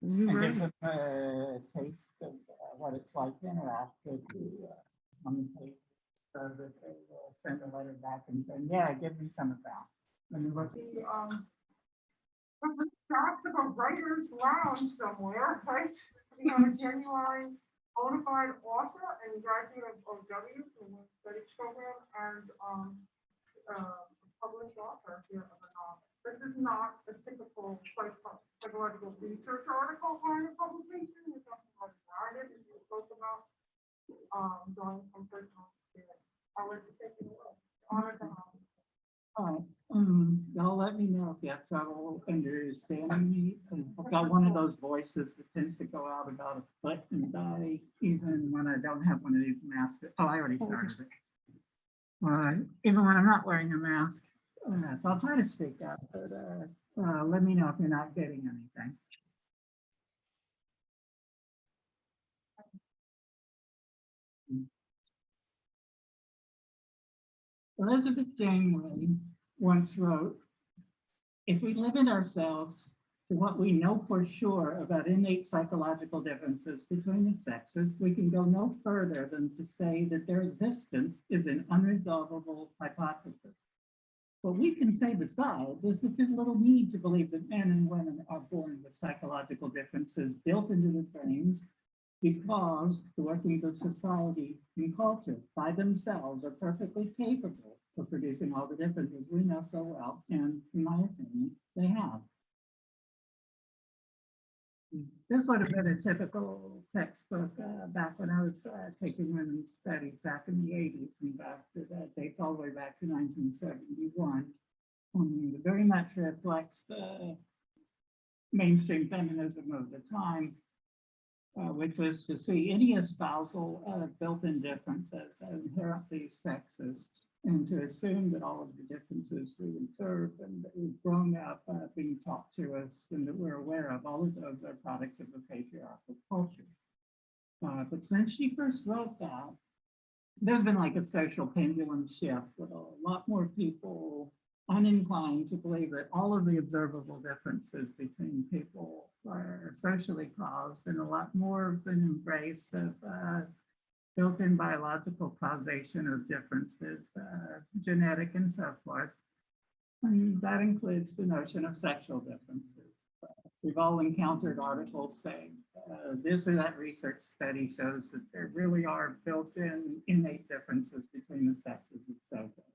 and gives them a taste of what it's like to interact with you on the page, so that they will send a letter back and say, yeah, give me some of that. And it was talks of a writer's lounge somewhere, right? We have a genuine bona fide author and graduate of OW from the studies program and published author here of a novel. This is not a typical psychological research article kind of publication. It's something like narrative, as you spoke about, drawing from personal experience. I would take it away. Honor to have. all right. Y'all let me know if you have trouble understanding me. I've got one of those voices that tends to go out about a foot and die, even when I don't have one of these masks. Oh, I already started it. Even when I'm not wearing a mask. So I'll try to speak up, but let me know if you're not getting anything. Elizabeth Janeway once wrote, if we limit ourselves to what we know for sure about innate psychological differences between the sexes, we can go no further than to say that their existence is an unresolvable hypothesis. What we can say besides is that there's little need to believe that men and women are born with psychological differences built into their brains, because the workings of society and culture by themselves are perfectly capable of producing all the differences we know so well, and in my opinion, they have. This would have been a typical textbook back when I was taking women's studies back in the 80s, and back to that dates all the way back to 1971. It very much reflects the mainstream feminism of the time, which was to see any espousal of built-in differences as inherently sexist, and to assume that all of the differences we observe and that we've grown up being taught to us and that we're aware of, all of those are products of a patriarchal culture. But since she first wrote that, there's been like a social pendulum shift with a lot more people uninclined to believe that all of the observable differences between people are socially caused, and a lot more of an embrace of built-in biological causation of differences, genetic and so forth. And that includes the notion of sexual differences. We've all encountered articles saying this or that research study shows that there really are built-in innate differences between the sexes and so forth.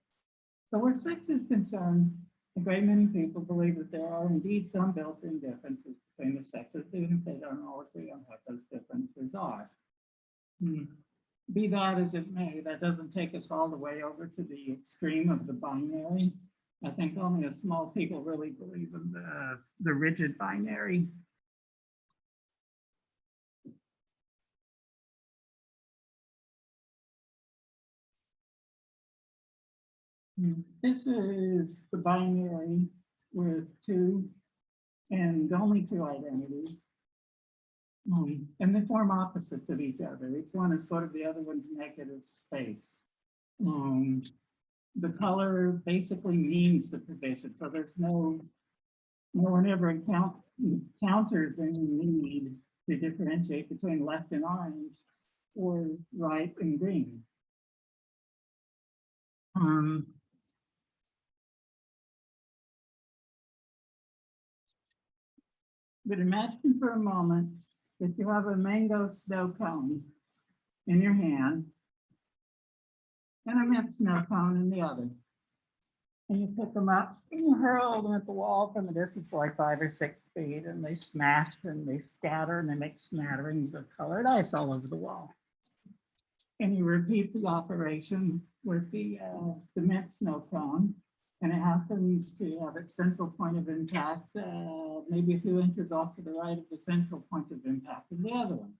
So where sex is concerned, a great many people believe that there are indeed some built-in differences between the sexes, even if they don't all agree on what those differences are. Be that as it may, that doesn't take us all the way over to the extreme of the binary. I think only a small people really believe in the rigid binary. This is the binary with two and only two identities. And they form opposites of each other. Each one is sort of the other one's negative space. The color basically means the position. So there's no one ever encounters any need to differentiate between left and orange or right and green. But imagine for a moment that you have a mango snow cone in your hand and a mint snow cone in the other. And you pick them up and you hurl them at the wall from a distance like 5 or 6 feet, and they smash and they scatter and they make smatterings of colored ice all over the wall. And you repeat the operation with the mint snow cone, and it happens to have its central point of impact maybe a few inches off to the right of the central point of impact of the other one.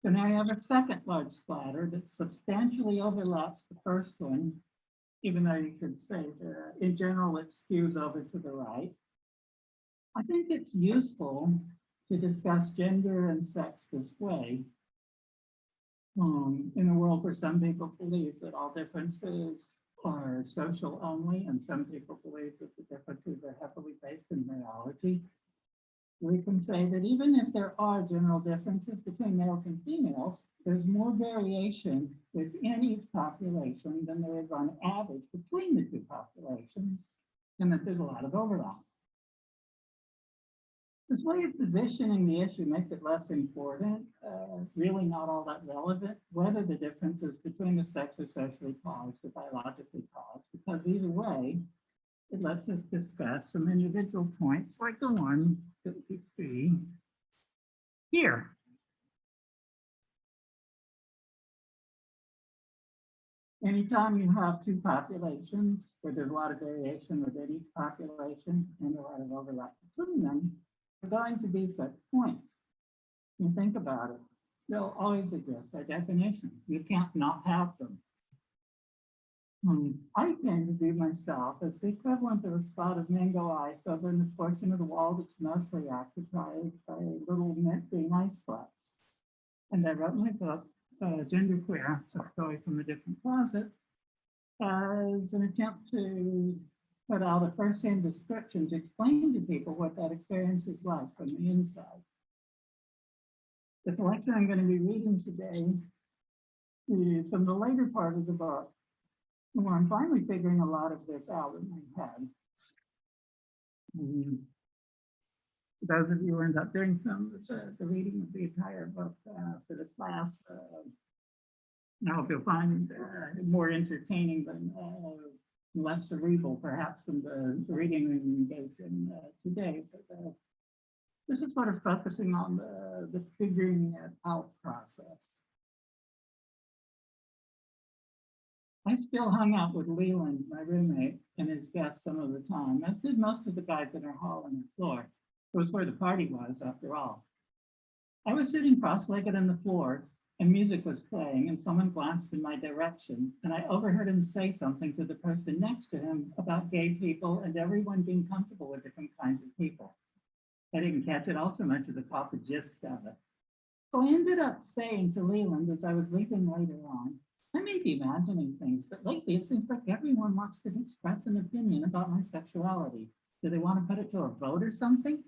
So now you have a second large splatter that substantially overlaps the first one, even though you could say that in general it skews over to the right. I think it's useful to discuss gender and sex this way. In a world where some people believe that all differences are social only, and some people believe that the differences are heavily based in biology. we can say that even if there are general differences between males and females, there's more variation within each population than there is on average between the two populations, and that there's a lot of overlap. This way of positioning the issue makes it less important, really not all that relevant, whether the differences between the sex are socially caused or biologically caused, because either way, it lets us discuss some individual points like the one that we see here. Anytime you have two populations where there's a lot of variation within each population and a lot of overlap between them, there are going to be such points. You think about it, they'll always exist by definition. You can't not have them. I tend to view myself as the equivalent of a spot of mango ice over in the portion of the wall that's mostly occupied by little mint green ice flakes. And I wrote my book, GenderQueer, a story from a different closet, as an attempt to put out a first-hand description to explain to people what that experience is like from the inside. The collection I'm going to be reading today is from the later part of the book, where I'm finally figuring a lot of this out in my head. For those of you who end up doing some of the reading of the entire book for the class, I hope you'll find it more entertaining than less cerebral, perhaps, than the reading we engaged in today. But this is sort of focusing on the figuring it out process. I still hung out with Leland, my roommate, and his guests some of the time, as did most of the guys in our hall and the floor. It was where the party was, after all. I was sitting cross-legged on the floor, and music was playing, and someone glanced in my direction, and I overheard him say something to the person next to him about gay people and everyone being comfortable with different kinds of people. I didn't catch it all so much as I caught the gist of it. So I ended up saying to Leland as I was leaving later on, I may be imagining things, but lately it seems like everyone wants to express an opinion about my sexuality. Do they want to put it to a vote or something?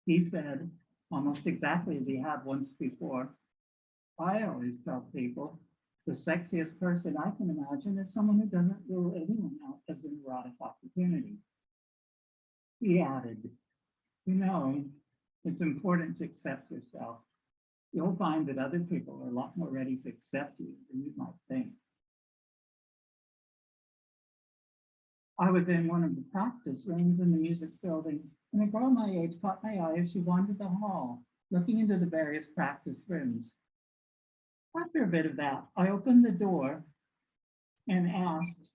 He said, almost exactly as he had once before, I always tell people the sexiest person I can imagine is someone who doesn't rule anyone out as an erotic opportunity. He added, you know, it's important to accept yourself. You'll find that other people are a lot more ready to accept you than you might think. I was in one of the practice rooms in the music building, and a girl my age caught my eye as she wandered the hall, looking into the various practice rooms. After a bit of that, I opened the door and asked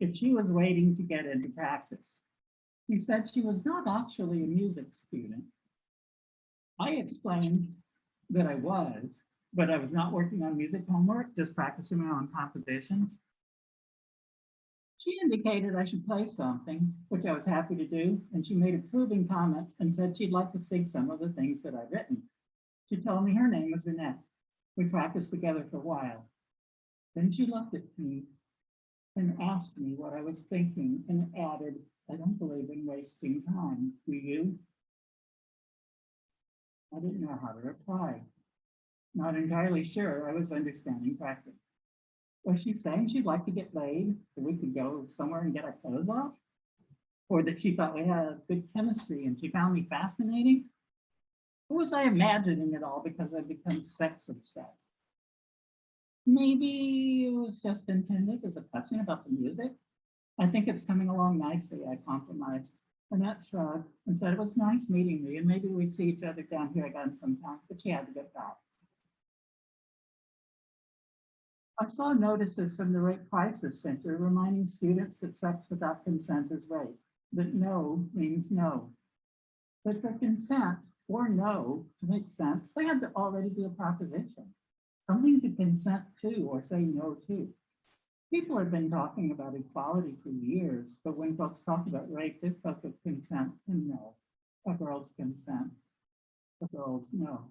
if she was waiting to get into practice. She said she was not actually a music student. I explained that I was, but I was not working on music homework, just practicing my own compositions. She indicated I should play something, which I was happy to do, and she made approving comments and said she'd like to sing some of the things that I'd written. She told me her name was Annette. We practiced together for a while. Then she looked at me and asked me what I was thinking and added, I don't believe in wasting time, do you? I didn't know how to reply. Not entirely sure I was understanding practice. Was she saying she'd like to get laid so we could go somewhere and get our clothes off? Or that she thought we had good chemistry and she found me fascinating? Or was I imagining it all because I'd become sex obsessed? Maybe it was just intended as a question about the music. I think it's coming along nicely, I compromised. Annette shrugged and said it was nice meeting me and maybe we'd see each other down here again sometime, but she had to get back. I saw notices from the Rape Crisis Center reminding students that sex without consent is rape, that no means no. But for consent or no to make sense, there had to already be a proposition, something to consent to or say no to. People have been talking about equality for years, but when folks talk about rape, they spoke of consent and no. A girl's consent, a girl's no.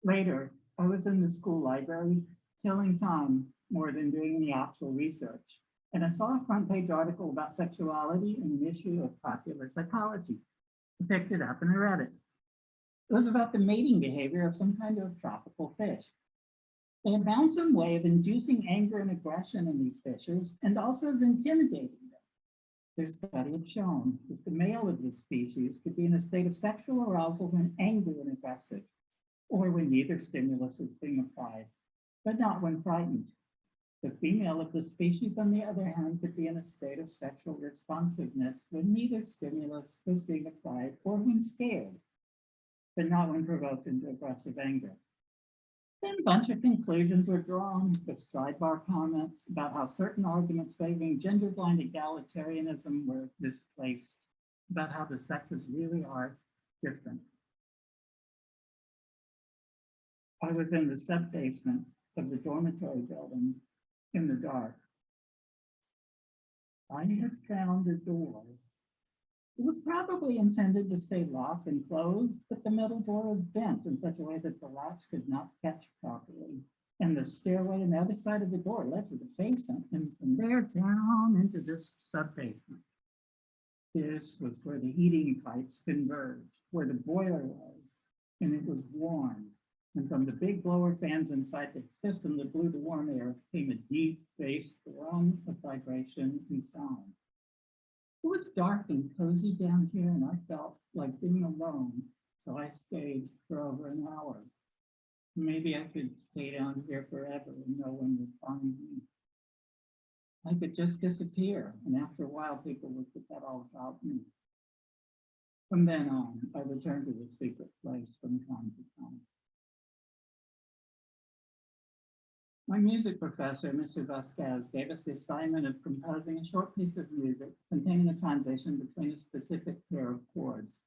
Later, I was in the school library, killing time more than doing any actual research. And I saw a front page article about sexuality and an issue of popular psychology. I picked it up and I read it. It was about the mating behavior of some kind of tropical fish. They had found some way of inducing anger and aggression in these fishes and also of intimidating them. Their study had shown that the male of this species could be in a state of sexual arousal when angry and aggressive, or when neither stimulus is being applied, but not when frightened. The female of the species, on the other hand, could be in a state of sexual responsiveness when neither stimulus was being applied or when scared, but not when provoked into aggressive anger. Then a bunch of conclusions were drawn with sidebar comments about how certain arguments favoring gender-blind egalitarianism were misplaced, about how the sexes really are different. I was in the sub-basement of the dormitory building in the dark. I had found a door. It was probably intended to stay locked and closed, but the metal door was bent in such a way that the latch could not catch properly. And the stairway on the other side of the door led to the basement, and from there down into this sub-basement. This was where the heating pipes converged, where the boiler was, and it was warm. And from the big blower fans inside the system that blew the warm air came a deep bass drum of vibration and sound. It was dark and cozy down here, and I felt like being alone, so I stayed for over an hour. Maybe I could stay down here forever and no one would find me. I could just disappear, and after a while, people would forget all about me. From then on, I returned to the secret place from time to time. My music professor, Mr. Vasquez, gave us the assignment of composing a short piece of music containing a transition between a specific pair of chords.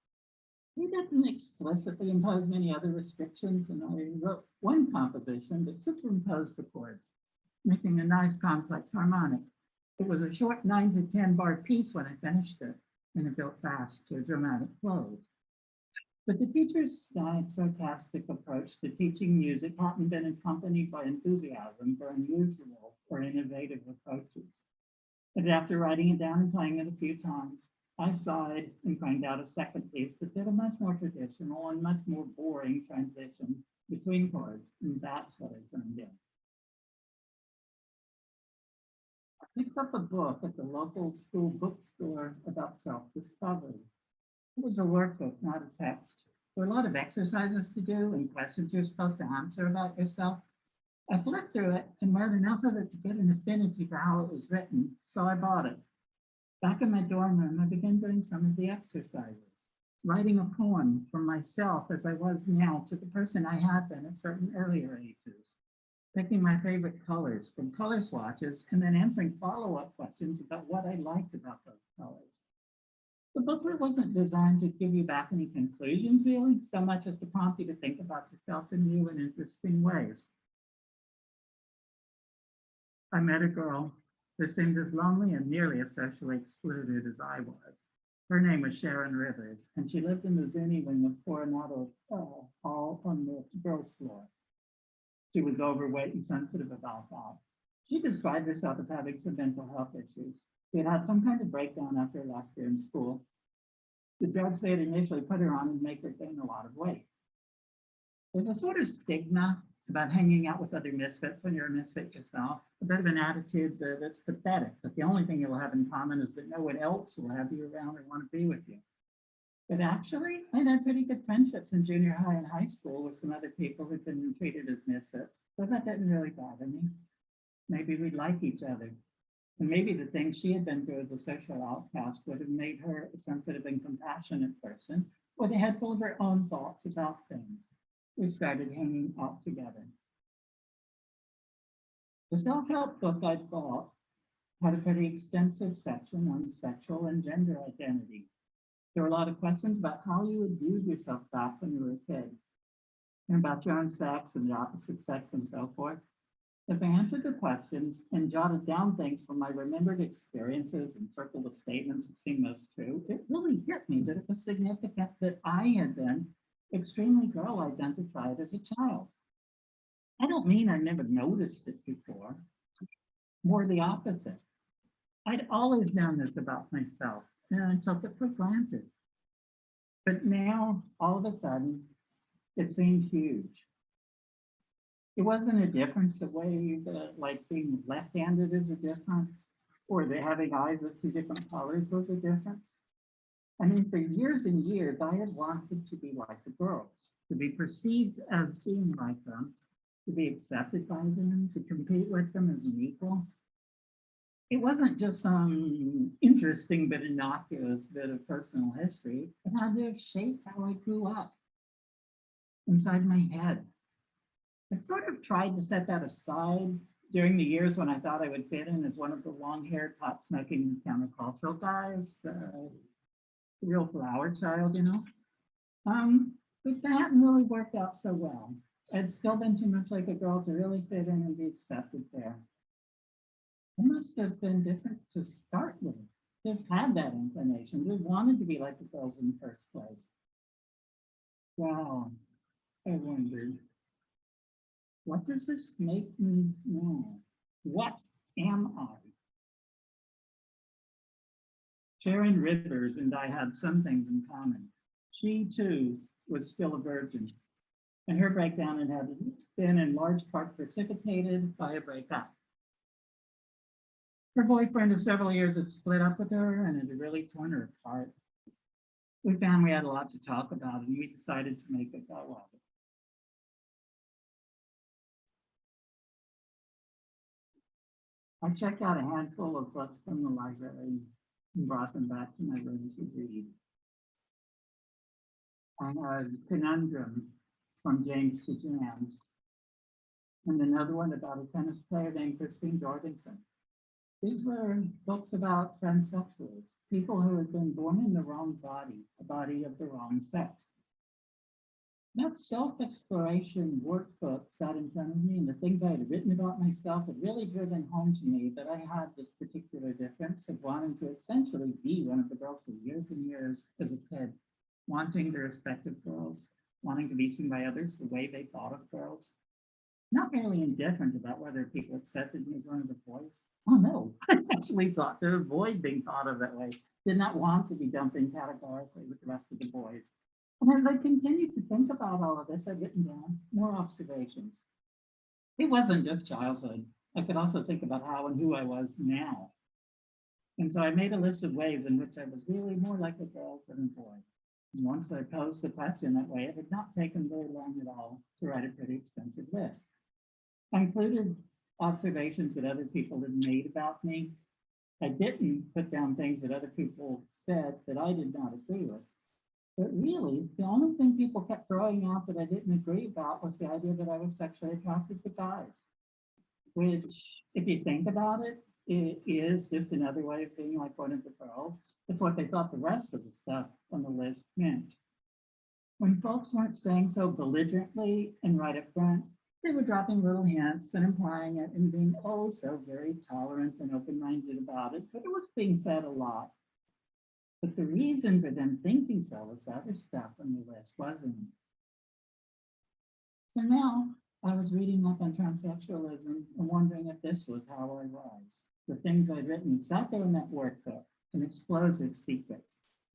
He didn't explicitly impose many other restrictions, and I wrote one composition that superimposed the chords, making a nice complex harmonic. It was a short 9 to 10 bar piece when I finished it, and it built fast to a dramatic close. But the teacher's snide, sarcastic approach to teaching music hadn't been accompanied by enthusiasm for unusual or innovative approaches. And after writing it down and playing it a few times, I sighed and cranked out a second piece that did a much more traditional and much more boring transition between chords, and that's what I turned in. I picked up a book at the local school bookstore about self-discovery. It was a workbook, not a text. There were a lot of exercises to do and questions you're supposed to answer about yourself. I flipped through it and read enough of it to get an affinity for how it was written, so I bought it. Back in my dorm room, I began doing some of the exercises, writing a poem from myself as I was now to the person I had been at certain earlier ages, picking my favorite colors from color swatches and then answering follow-up questions about what I liked about those colors. The booklet wasn't designed to give you back any conclusions, really, so much as to prompt you to think about yourself in new and interesting ways. I met a girl who seemed as lonely and nearly as socially excluded as I was. Her name was Sharon Rivers, and she lived in the SUNY wing of Coronado Hall on the girls' floor. She was overweight and sensitive about that. She described herself as having some mental health issues. She had had some kind of breakdown after her last year in school. The drugs they had initially put her on would make her gain a lot of weight. There's a sort of stigma about hanging out with other misfits when you're a misfit yourself, a bit of an attitude that's pathetic, but the only thing you'll have in common is that no one else will have you around or want to be with you. But actually, I had pretty good friendships in junior high and high school with some other people who'd been treated as misfits, so that didn't really bother me. Maybe we'd like each other. And maybe the things she had been through as a social outcast would have made her a sensitive and compassionate person with a head full of her own thoughts about things. We started hanging out together. The self-help book I bought had a pretty extensive section on sexual and gender identity. There were a lot of questions about how you would view yourself back when you were a kid, and about your own sex and the opposite sex and so forth. As I answered the questions and jotted down things from my remembered experiences and circled the statements that seemed most true, it really hit me that it was significant that I had been extremely girl identified as a child. I don't mean I never noticed it before, more the opposite. I'd always known this about myself, and I took it for granted. But now, all of a sudden, it seemed huge. It wasn't a difference the way that, like, being left-handed is a difference, or the having eyes of two different colors was a difference. I mean, for years and years, I had wanted to be like the girls, to be perceived as being like them, to be accepted by them, to compete with them as an equal. It wasn't just some interesting but innocuous bit of personal history. It had to have shaped how I grew up inside my head. I sort of tried to set that aside during the years when I thought I would fit in as one of the long-haired, pot-smoking countercultural guys, real flower child, you know. But that hadn't really worked out so well. I'd still been too much like a girl to really fit in and be accepted there. It must have been different to start with, to have had that inclination, to have wanted to be like the girls in the first place. Wow, I wondered, what does this make me know? What am I? Sharon Rivers and I had some things in common. She too was still a virgin, and her breakdown had been in large part precipitated by a breakup. Her boyfriend of several years had split up with her and it had really torn her apart. We found we had a lot to talk about and we decided to make a go of it. I checked out a handful of books from the library and brought them back to my room to read. I had Conundrum from James to Jan, and another one about a tennis player named Christine Jorgensen. These were books about transsexuals, people who had been born in the wrong body, a body of the wrong sex. That self-exploration workbook sat in front of me, and the things I had written about myself had really driven home to me that I had this particular difference of wanting to essentially be one of the girls for years and years as a kid, wanting the respect of girls, wanting to be seen by others the way they thought of girls. Not really indifferent about whether people accepted me as one of the boys. Oh no, I actually sought to avoid being thought of that way. Did not want to be dumped in categorically with the rest of the boys. And as I continued to think about all of this, I've written down more observations. It wasn't just childhood. I could also think about how and who I was now. And so I made a list of ways in which I was really more like a girl than a boy. And once I posed the question that way, it had not taken very long at all to write a pretty extensive list. I included observations that other people had made about me. I didn't put down things that other people said that I did not agree with. But really, the only thing people kept throwing out that I didn't agree about was the idea that I was sexually attracted to guys, which, if you think about it, it is just another way of being like one of the girls. It's what they thought the rest of the stuff on the list meant. When folks weren't saying so belligerently and right up front, they were dropping little hints and implying it and being oh so very tolerant and open-minded about it, but it was being said a lot. But the reason for them thinking so was other stuff on the list, wasn't it? So now I was reading up on transsexualism and wondering if this was how I was. The things I'd written sat there in that workbook, an explosive secret.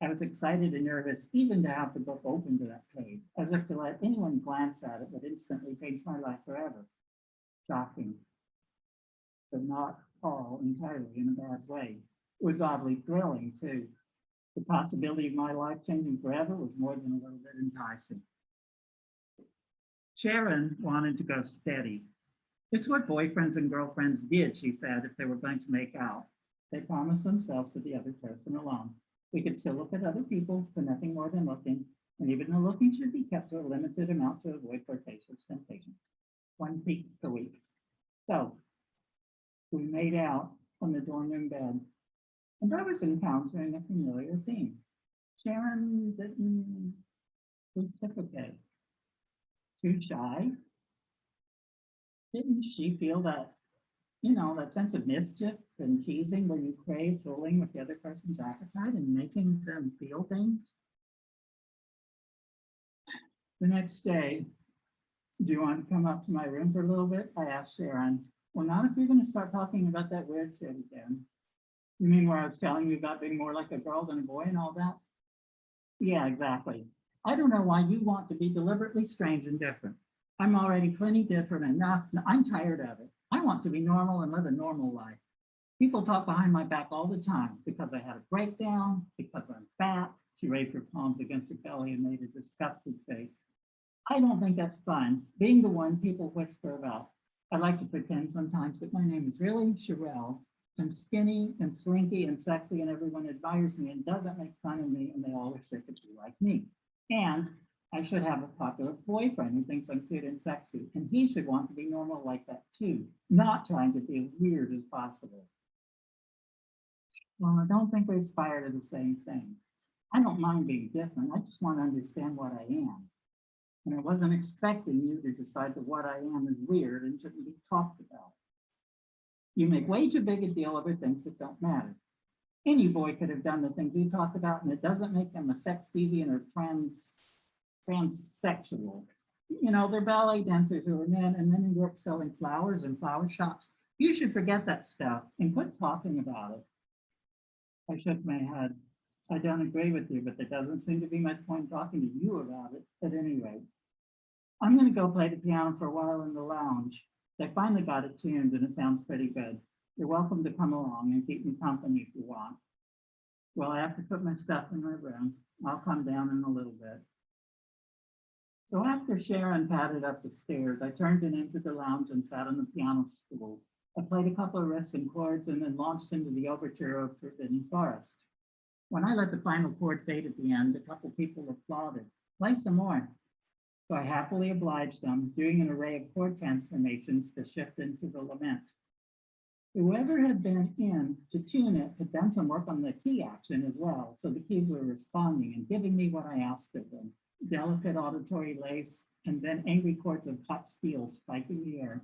I was excited and nervous even to have the book open to that page, as if to let anyone glance at it would instantly change my life forever. Shocking, but not all entirely in a bad way. It was oddly thrilling too. The possibility of my life changing forever was more than a little bit enticing. Sharon wanted to go steady. It's what boyfriends and girlfriends did, she said, if they were going to make out. They promised themselves to the other person alone. We could still look at other people for nothing more than looking, and even the looking should be kept to a limited amount to avoid flirtatious temptations. 1 peek per week. So we made out on the dorm room bed, and I was encountering a familiar theme. Sharon didn't reciprocate. Too shy? Didn't she feel that, that sense of mischief and teasing where you crave fooling with the other person's appetite and making them feel things? The next day, do you want to come up to my room for a little bit? I asked Sharon. Well, not if you're going to start talking about that weird shit again. You mean where I was telling you about being more like a girl than a boy and all that? Yeah, exactly. I don't know why you want to be deliberately strange and different. I'm already plenty different enough. I'm tired of it. I want to be normal and live a normal life. People talk behind my back all the time because I had a breakdown, because I'm fat. She raised her palms against her belly and made a disgusted face. I don't think that's fun, being the one people whisper about. I like to pretend sometimes that my name is really Sherelle. I'm skinny and slinky and sexy, and everyone admires me and doesn't make fun of me, and they all wish they could be like me. And I should have a popular boyfriend who thinks I'm cute and sexy, and he should want to be normal like that too, not trying to be as weird as possible. Well, I don't think we aspire to the same things. I don't mind being different. I just want to understand what I am. And I wasn't expecting you to decide that what I am is weird and shouldn't be talked about. You make way too big a deal over things that don't matter. Any boy could have done the things you talk about, and it doesn't make them a sex deviant or transsexual. You know, they're ballet dancers who are men and then who work selling flowers in flower shops. You should forget that stuff and quit talking about it. I shook my head. I don't agree with you, but there doesn't seem to be much point talking to you about it at any rate. I'm going to go play the piano for a while in the lounge. They finally got it tuned and it sounds pretty good. You're welcome to come along and keep me company if you want. Well, I have to put my stuff in my room. I'll come down in a little bit. So after Sharon padded up the stairs, I turned and entered the lounge and sat on the piano stool. I played a couple of riffs and chords and then launched into the overture of Forbidden Forest. When I let the final chord fade at the end, a couple people applauded. Play some more. So I happily obliged them, doing an array of chord transformations to shift into the lament. Whoever had been in to tune it had done some work on the key action as well, so the keys were responding and giving me what I asked of them. Delicate auditory lace, and then angry chords of hot steel spiking the air.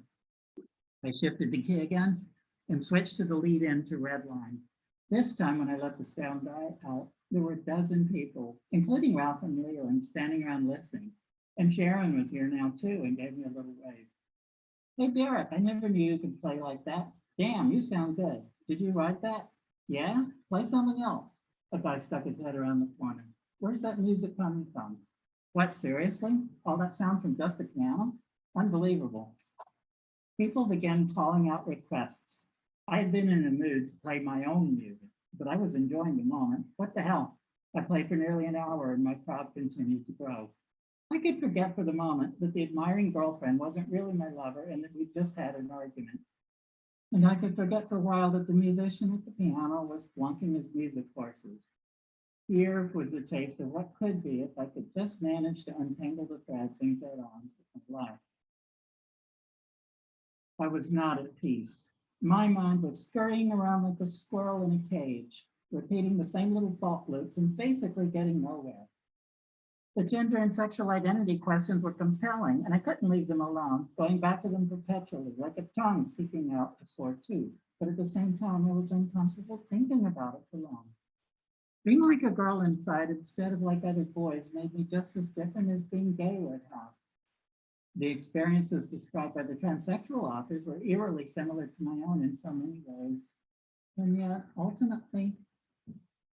I shifted the key again and switched to the lead in to red line. This time when I let the sound die out, there were a dozen people, including Ralph and Leland, standing around listening. And Sharon was here now too and gave me a little wave. Hey Derek, I never knew you could play like that. Damn, you sound good. Did you write that? Yeah? Play something else. A guy stuck his head around the corner. Where's that music coming from? What, seriously? All that sound from just a piano? Unbelievable. People began calling out requests. I had been in a mood to play my own music, but I was enjoying the moment. What the hell? I played for nearly an hour and my crowd continued to grow. I could forget for the moment that the admiring girlfriend wasn't really my lover and that we just had an argument. And I could forget for a while that the musician at the piano was flunking his music courses. Here was a taste of what could be if I could just manage to untangle the threads and get on with my life. I was not at peace. My mind was scurrying around like a squirrel in a cage, repeating the same little fault loops and basically getting nowhere. The gender and sexual identity questions were compelling, and I couldn't leave them alone, going back to them perpetually, like a tongue seeking out a sore tooth. But at the same time, I was uncomfortable thinking about it for long. Being like a girl inside instead of like other boys made me just as different as being gay would have. The experiences described by the transsexual authors were eerily similar to my own in so many ways. And yet, ultimately,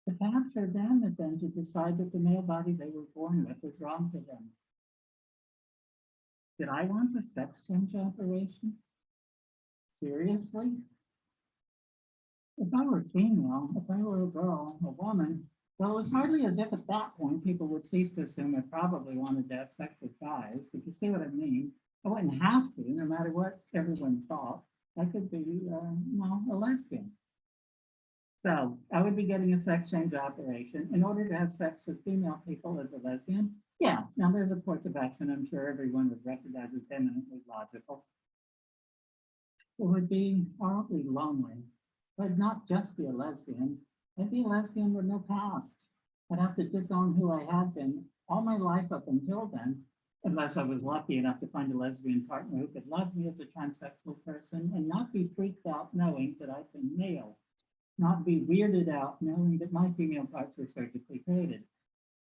the path for them had been to decide that the male body they were born with was wrong for them. Did I want a sex change operation? Seriously? If I were female, if I were a girl, a woman, well, it was hardly as if at that point people would cease to assume I probably wanted to have sex with guys. If you see what I mean, I wouldn't have to, no matter what everyone thought. I could be, a lesbian. So I would be getting a sex change operation in order to have sex with female people as a lesbian. Yeah, now there's a course of action I'm sure everyone would recognize as eminently logical. It would be horribly lonely. I'd not just be a lesbian. I'd be a lesbian with no past. I'd have to disown who I had been all my life up until then, unless I was lucky enough to find a lesbian partner who could love me as a transsexual person and not be freaked out knowing that I'd been male, not be weirded out knowing that my female parts were surgically created.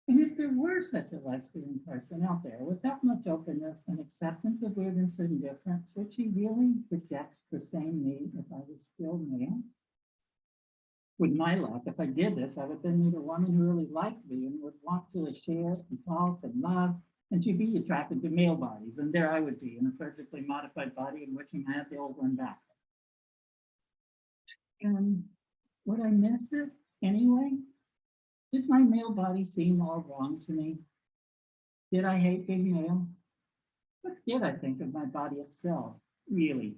And if there were such a lesbian person out there with that much openness and acceptance of weirdness and difference, would she really reject the same me if I was still male? with my luck, if I did this, I would then meet a woman who really liked me and would want to share and talk and love, and she'd be attracted to male bodies. And there I would be in a surgically modified body and wishing I had the old one back. And would I miss it anyway? Did my male body seem all wrong to me? Did I hate being male? What did I think of my body itself, really?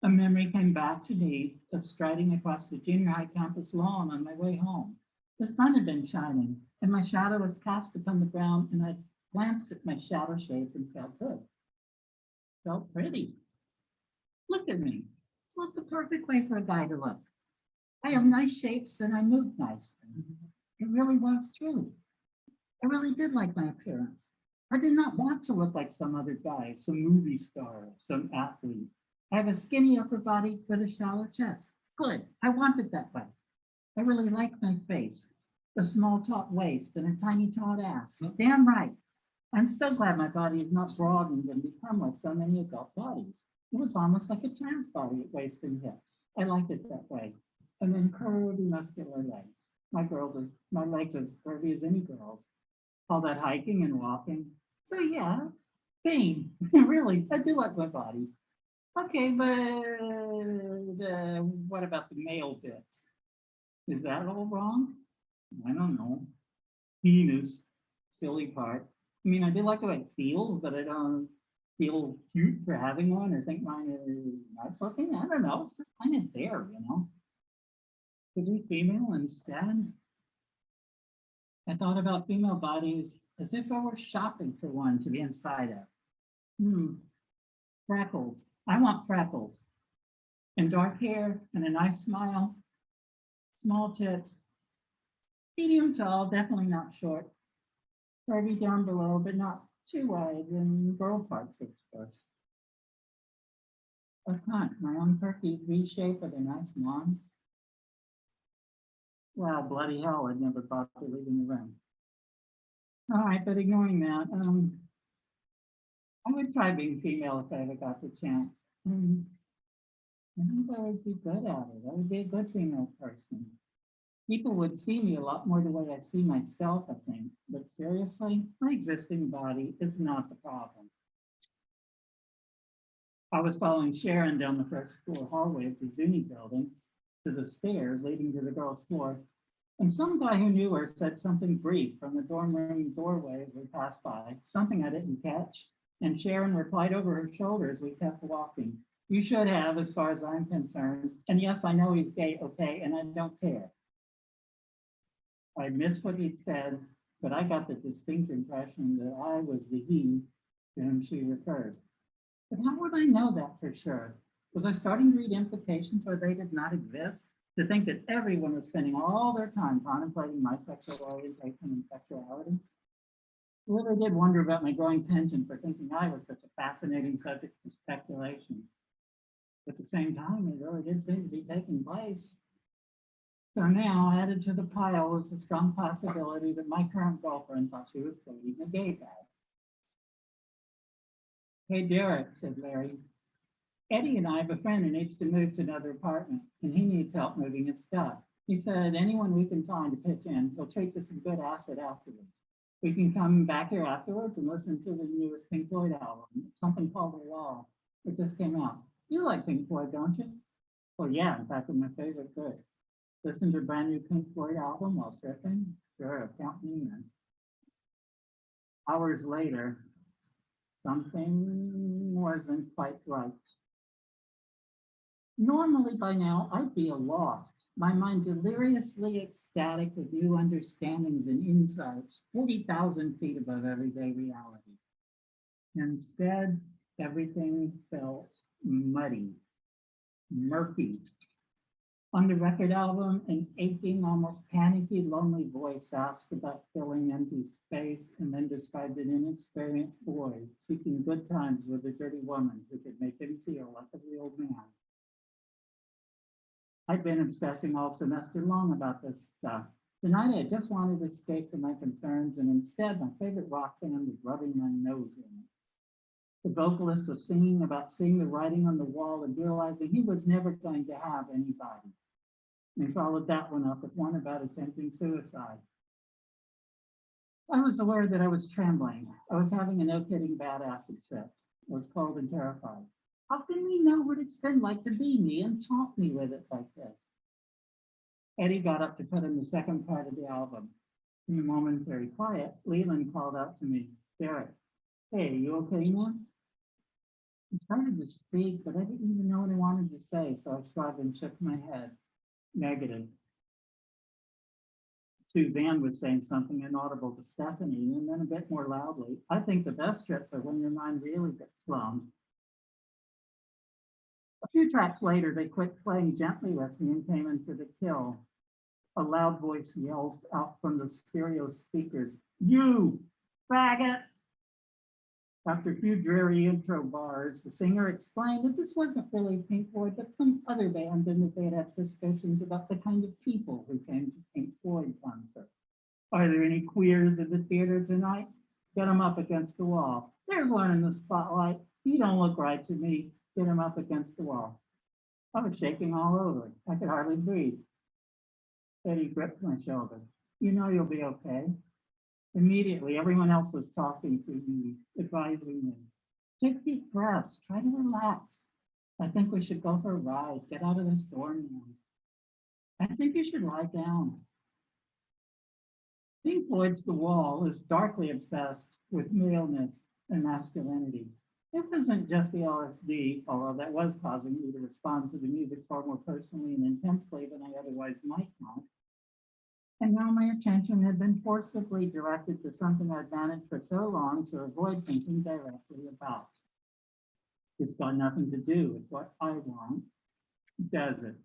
A memory came back to me of striding across the junior high campus lawn on my way home. The sun had been shining, and my shadow was cast upon the ground, and I glanced at my shadow shape and felt good. Felt pretty. Look at me. It's not the perfect way for a guy to look. I have nice shapes and I move nicely. It really was true. I really did like my appearance. I did not want to look like some other guy, some movie star, some athlete. I have a skinny upper body with a shallow chest. Good. I want it that way. I really like my face, a small taut waist and a tiny taut ass. Damn right. I'm so glad my body is not broadened and become like so many adult bodies. It was almost like a trans body at waist and hips. I liked it that way. And then curvy muscular legs. My legs as curvy as any girls. All that hiking and walking. So yeah, pain. Really, I do like my body. Okay, but what about the male bits? Is that all wrong? I don't know. Penis, silly part. I mean, I do like the way it feels, but I don't feel cute for having one or think mine is nice looking. I don't know. It's just kind of there, you know. To be female instead. I thought about female bodies as if I were shopping for one to be inside of. Freckles. I want freckles. And dark hair and a nice smile. Small tits. Medium tall, definitely not short. Curvy down below, but not too wide, and girl parts exposed. A cunt, my own turkey V shape with a nice mons. Wow, bloody hell, I'd never thought of leaving the room. All right, but ignoring that, I would try being female if I ever got the chance. I think I would be good at it. I would be a good female person. People would see me a lot more the way I see myself, I think. But seriously, my existing body is not the problem. I was following Sharon down the first floor hallway of the SUNY building to the stairs leading to the girls' floor. And some guy who knew her said something brief from the dorm room doorway as we passed by, something I didn't catch. And Sharon replied over her shoulder as we kept walking. You should have, as far as I'm concerned. And yes, I know he's gay, okay, and I don't care. I missed what he'd said, but I got the distinct impression that I was the he to whom she referred. But how would I know that for sure? Was I starting to read implications where they did not exist? To think that everyone was spending all their time contemplating my sexual orientation and sexuality? I really did wonder about my growing penchant for thinking I was such a fascinating subject for speculation. At the same time, it really did seem to be taking place. So now, added to the pile was the strong possibility that my current girlfriend thought she was dating a gay guy. Hey, Derek, said Larry. Eddie and I have a friend who needs to move to another apartment, and he needs help moving his stuff. He said, anyone we can find to pitch in, he'll treat this a good asset afterwards. We can come back here afterwards and listen to the newest Pink Floyd album, something called The Wall. It just came out. You like Pink Floyd, don't you? Well, yeah, in fact, it's my favorite. Good. Listen to a brand new Pink Floyd album while stripping? Sure, count me in. Hours later, something wasn't quite right. Normally by now, I'd be aloft, my mind deliriously ecstatic with new understandings and insights, 40,000 feet above everyday reality. Instead, everything felt muddy, murky. On the record album, an aching, almost panicky, lonely voice asked about filling empty space and then described an inexperienced boy seeking good times with a dirty woman who could make him feel like a real man. I'd been obsessing all semester long about this stuff. Tonight, I just wanted to escape from my concerns, and instead, my favorite rock band was rubbing my nose in it. The vocalist was singing about seeing the writing on the wall and realizing he was never going to have anybody. They followed that one up with one about attempting suicide. I was aware that I was trembling. I was having a no-kidding bad acid trip. I was cold and terrified. How can we know what it's been like to be me and taunt me with it like this? Eddie got up to put in the second part of the album. In a momentary quiet, Leland called out to me, Derek, hey, you okay, man? I started to speak, but I didn't even know what I wanted to say, so I shrugged and shook my head. Negative. Suzanne was saying something inaudible to Stephanie, and then a bit more loudly. I think the best trips are when your mind really gets blown. A few tracks later, they quit playing gently with me and came in for the kill. A loud voice yelled out from the stereo speakers, you faggot! After a few dreary intro bars, the singer explained that this wasn't really Pink Floyd, but some other band, and that they had suspicions about the kind of people who came to Pink Floyd concerts. Are there any queers in the theater tonight? Get them up against the wall. There's one in the spotlight. You don't look right to me. Get him up against the wall. I was shaking all over. I could hardly breathe. Eddie gripped my shoulder. You know you'll be okay. Immediately, everyone else was talking to me, advising me. Take deep breaths, try to relax. I think we should go for a ride, get out of this dorm room. I think you should lie down. Pink Floyd's The Wall is darkly obsessed with maleness and masculinity. It wasn't just the LSD, although that was causing me to respond to the music far more personally and intensely than I otherwise might have. And now my attention had been forcibly directed to something I'd managed for so long to avoid thinking directly about. It's got nothing to do with what I want, does it?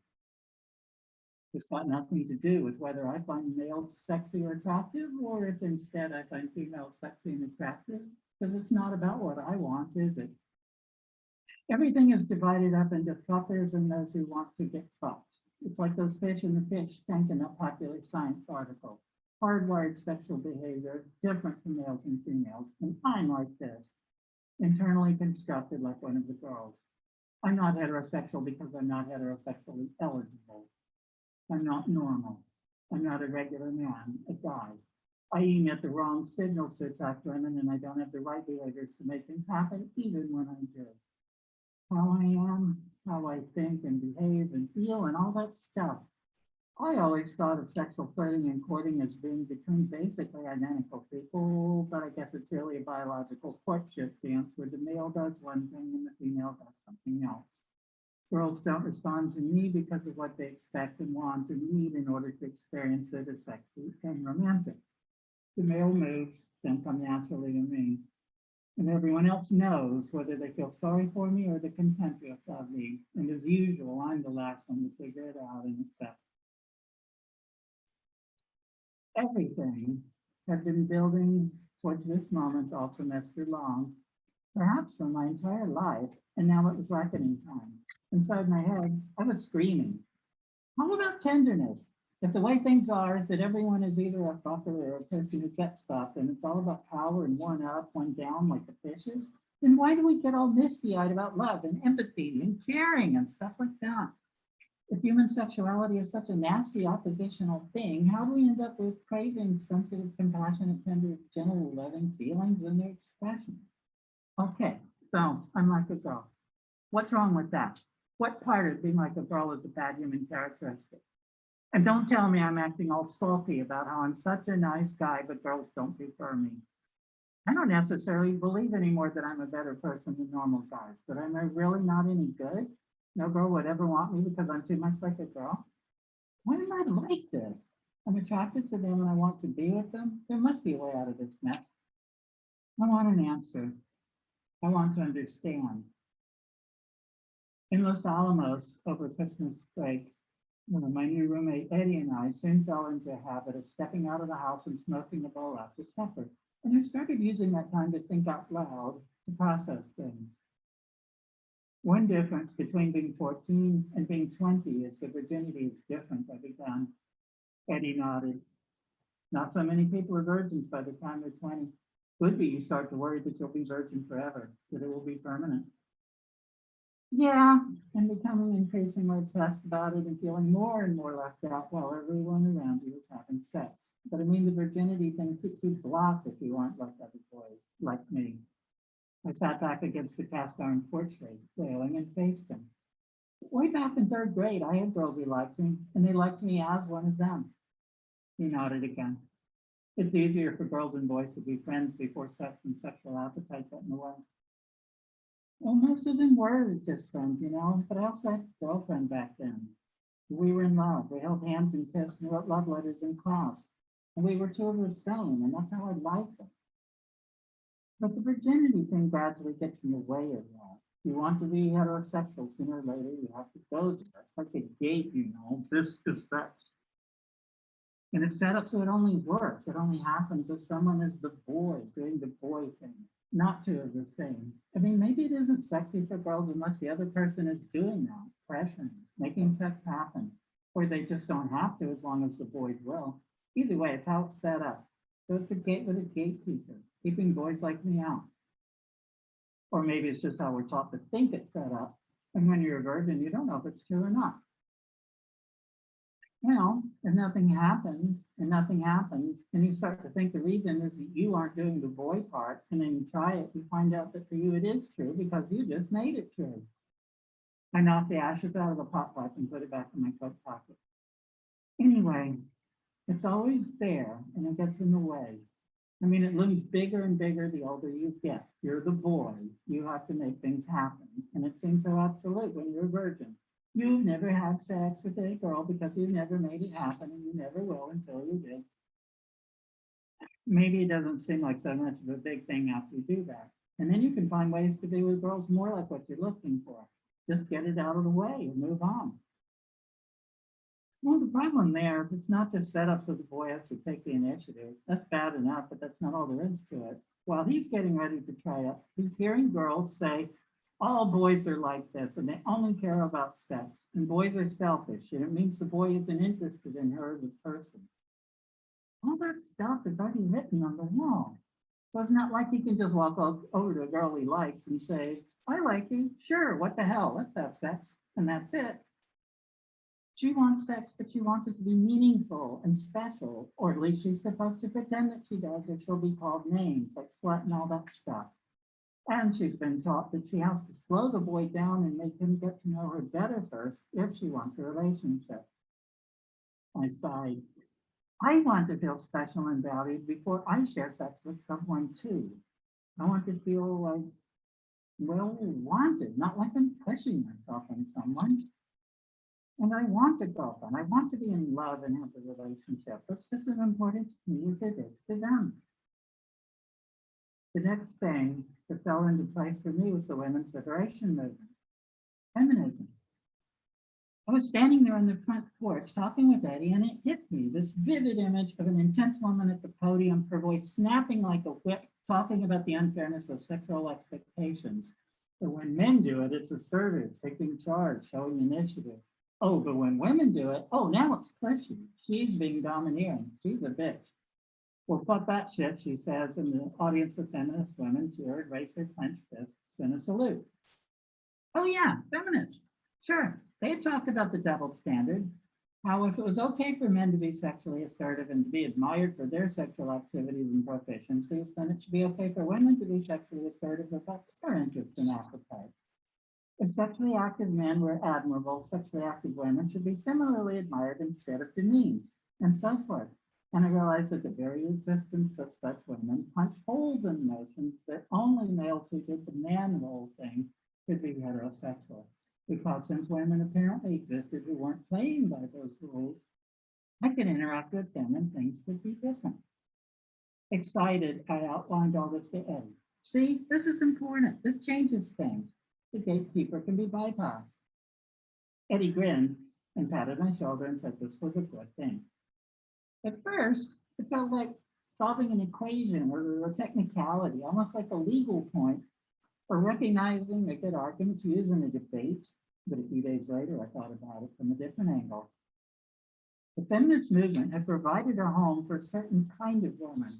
It's got nothing to do with whether I find males sexy or attractive, or if instead I find females sexy and attractive, because it's not about what I want, is it? Everything is divided up into fuckers and those who want to get fucked. It's like those fish in the fish tank in that popular science article. Hardwired sexual behavior, different from males and females, and I'm like this, internally constructed like one of the girls. I'm not heterosexual because I'm not heterosexually eligible. I'm not normal. I'm not a regular man, a guy. I emit the wrong signals to attract women, and I don't have the right behaviors to make things happen, even when I do. How I am, how I think and behave and feel and all that stuff. I always thought of sexual flirting and courting as being between basically identical people, but I guess it's really a biological courtship dance where the male does one thing and the female does something else. Girls don't respond to me because of what they expect and want and need in order to experience it as sexy and romantic. The male moves don't come naturally to me. And everyone else knows whether they feel sorry for me or they're contemptuous of me. And as usual, I'm the last one to figure it out and accept. Everything had been building towards this moment all semester long, perhaps for my entire life, and now it was reckoning time. Inside my head, I was screaming. How about tenderness? If the way things are is that everyone is either a fucker or a person who gets fucked, and it's all about power and one up, one down like the fishes, then why do we get all misty-eyed about love and empathy and caring and stuff like that? If human sexuality is such a nasty oppositional thing, how do we end up with craving sensitive, compassionate, tender, gentle, loving feelings in their expression? Okay, so I'm like a girl. What's wrong with that? What part of being like a girl is a bad human characteristic? And don't tell me I'm acting all salty about how I'm such a nice guy, but girls don't prefer me. I don't necessarily believe anymore that I'm a better person than normal guys, but am I really not any good? No girl would ever want me because I'm too much like a girl. Why am I like this? I'm attracted to them and I want to be with them. There must be a way out of this mess. I want an answer. I want to understand. In Los Alamos over Christmas break, my new roommate Eddie and I soon fell into a habit of stepping out of the house and smoking a bowl after supper. And I started using that time to think out loud, to process things. One difference between being 14 and being 20 is that virginity is different, I began. Eddie nodded. Not so many people are virgins by the time they're 20. Could be you start to worry that you'll be virgin forever, that it will be permanent. Yeah, and becoming increasingly obsessed about it and feeling more and more left out while everyone around you is having sex. But I mean, the virginity thing keeps you blocked if you aren't like other boys, like me. I sat back against the cast iron portrait, wailing and faced him. Way back in third grade, I had girls who liked me, and they liked me as one of them. He nodded again. It's easier for girls and boys to be friends before sex and sexual appetite get in the way. Well, most of them were just friends, but I also had a girlfriend back then. We were in love. We held hands and kissed and wrote love letters in class. And we were two of the same, and that's how I liked them. But the virginity thing gradually gets in the way of that. If you want to be heterosexual, sooner or later, you have to go there. It's like a gate, this is sex. And it's set up so it only works. It only happens if someone is the boy doing the boy thing, not two of the same. I mean, maybe it isn't sexy for girls unless the other person is doing that, pressuring, making sex happen, or they just don't have to as long as the boys will. Either way, it's how it's set up. So it's a gate with a gatekeeper, keeping boys like me out. Or maybe it's just how we're taught to think it's set up. And when you're a virgin, you don't know if it's true or not. If nothing happens and nothing happens, and you start to think the reason is that you aren't doing the boy part, and then you try it, you find out that for you it is true because you just made it true. I knocked the ashes out of the pot pipe and put it back in my coat pocket. Anyway, it's always there and it gets in the way. I mean, it looms bigger and bigger the older you get. You're the boy, you have to make things happen. And it seems so absolute when you're a virgin. You've never had sex with a girl because you never made it happen and you never will until you did. Maybe it doesn't seem like so much of a big thing after you do that. And then you can find ways to be with girls more like what you're looking for. Just get it out of the way and move on. Well, the problem there is it's not just set up so the boy has to take the initiative. That's bad enough, but that's not all there is to it. While he's getting ready to try it, he's hearing girls say, all boys are like this and they only care about sex and boys are selfish and it means the boy isn't interested in her as a person. All that stuff is already written on the wall. So it's not like he can just walk over to a girl he likes and say, I like you. Sure, what the hell? Let's have sex. And that's it. She wants sex, but she wants it to be meaningful and special, or at least she's supposed to pretend that she does, or she'll be called names like slut and all that stuff. And she's been taught that she has to slow the boy down and make him get to know her better first if she wants a relationship. I sighed. I want to feel special and valued before I share sex with someone too. I want to feel like, well, wanted, not like I'm pushing myself on someone. And I want a girlfriend. I want to be in love and have a relationship. It's just as important to me as it is to them. The next thing that fell into place for me was the women's liberation movement, feminism. I was standing there on the front porch talking with Eddie, and it hit me, this vivid image of an intense woman at the podium, her voice snapping like a whip, talking about the unfairness of sexual expectations. But when men do it, it's assertive, taking charge, showing initiative. Oh, but when women do it, oh, now it's pushy. She's being domineering. She's a bitch. Well, fuck that shit, she says, and the audience of feminist women cheered, raised their clenched fists, and a salute. Oh, yeah, feminists. Sure, they had talked about the double standard. How if it was okay for men to be sexually assertive and to be admired for their sexual activities and proficiencies, then it should be okay for women to be sexually assertive about their interests and appetites. If sexually active men were admirable, sexually active women should be similarly admired instead of demeaned, and so forth. And I realized that the very existence of such women punched holes in notions that only males who did the man role thing could be heterosexual. Because since women apparently existed who weren't playing by those rules, I could interact with them and things would be different. Excited, I outlined all this to Eddie. See, this is important. This changes things. The gatekeeper can be bypassed. Eddie grinned and patted my shoulder and said this was a good thing. At first, it felt like solving an equation or a technicality, almost like a legal point, or recognizing a good argument to use in a debate. But a few days later, I thought about it from a different angle. The feminist movement had provided a home for a certain kind of woman.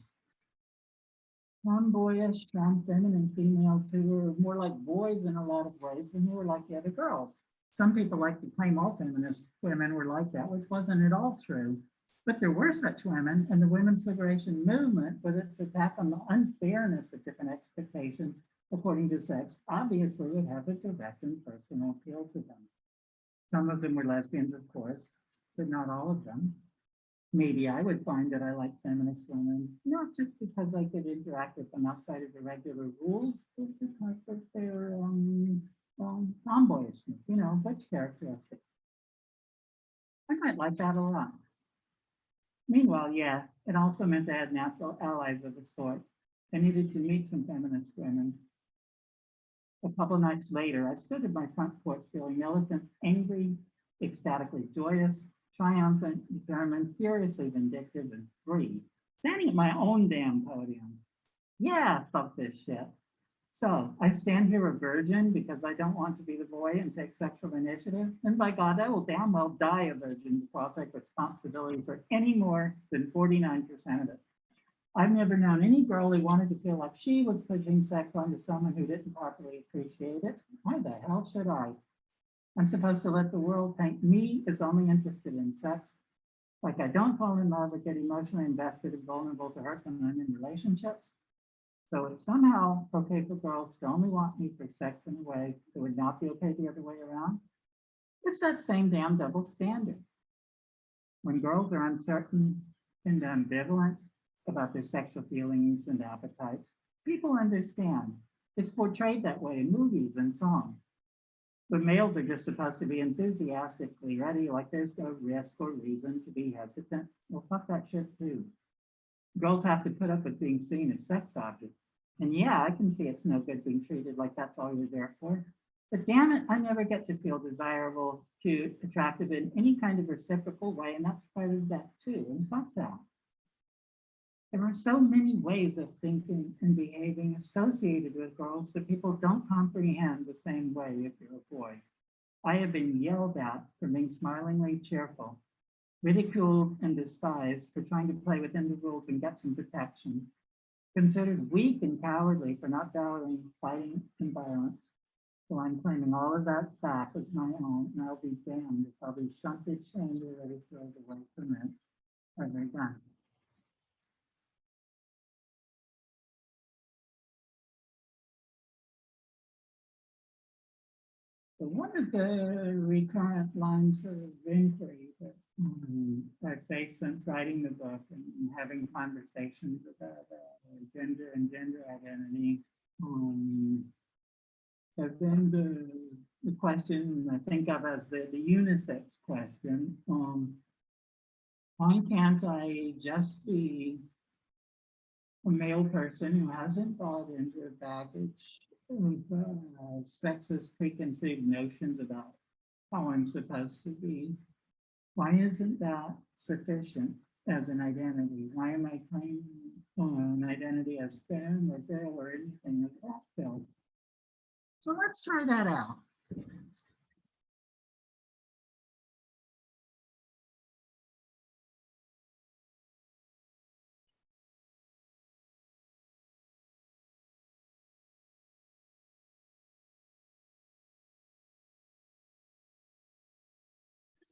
tomboyish, strong, feminine females who were more like boys in a lot of ways than they were like the other girls. Some people like to claim all feminist women were like that, which wasn't at all true. But there were such women, and the women's liberation movement, with its attack on the unfairness of different expectations according to sex, obviously would have a direct and personal appeal to them. Some of them were lesbians, of course, but not all of them. Maybe I would find that I like feminist women, not just because I could interact with them outside of the regular rules, but because of their tomboyishness, you know, butch characteristics. I might like that a lot. Meanwhile, yeah, it also meant I had natural allies of the sort. I needed to meet some feminist women. A couple nights later, I stood at my front porch feeling militant, angry, ecstatically joyous, triumphant, determined, furiously vindictive, and free, standing at my own damn podium. Yeah, fuck this shit. So I stand here a virgin because I don't want to be the boy and take sexual initiative. And by God, I will damn well die a virgin before I'll take responsibility for any more than 49% of it. I've never known any girl who wanted to feel like she was pushing sex onto someone who didn't properly appreciate it. Why the hell should I? I'm supposed to let the world paint me as only interested in sex. Like I don't fall in love or get emotionally invested and vulnerable to hurt when I'm in relationships. So it's somehow okay for girls to only want me for sex in a way that would not be okay the other way around. It's that same damn double standard. When girls are uncertain and ambivalent about their sexual feelings and appetites, people understand. It's portrayed that way in movies and songs. But males are just supposed to be enthusiastically ready, like there's no risk or reason to be hesitant. Well, fuck that shit too. Girls have to put up with being seen as sex objects. And yeah, I can see it's no good being treated like that's all you're there for. But damn it, I never get to feel desirable, cute, attractive in any kind of reciprocal way. And that's part of that too. And fuck that. There are so many ways of thinking and behaving associated with girls that people don't comprehend the same way if you're a boy. I have been yelled at for being smilingly cheerful, ridiculed and despised for trying to play within the rules and get some protection, considered weak and cowardly for not valuing fighting and violence. So I'm claiming all of that back as my own, and I'll be damned if I'll be shunted, shamed, or ridiculed away from it. Are they done? So one of the recurrent lines of inquiry that I face since writing the book and having conversations about gender and gender identity have been the question I think of as the unisex question. Why can't I just be a male person who hasn't bought into a baggage of sexist preconceived notions about how I'm supposed to be? Why isn't that sufficient as an identity? Why am I claiming an identity as femme or girl or anything of that field? So let's try that out.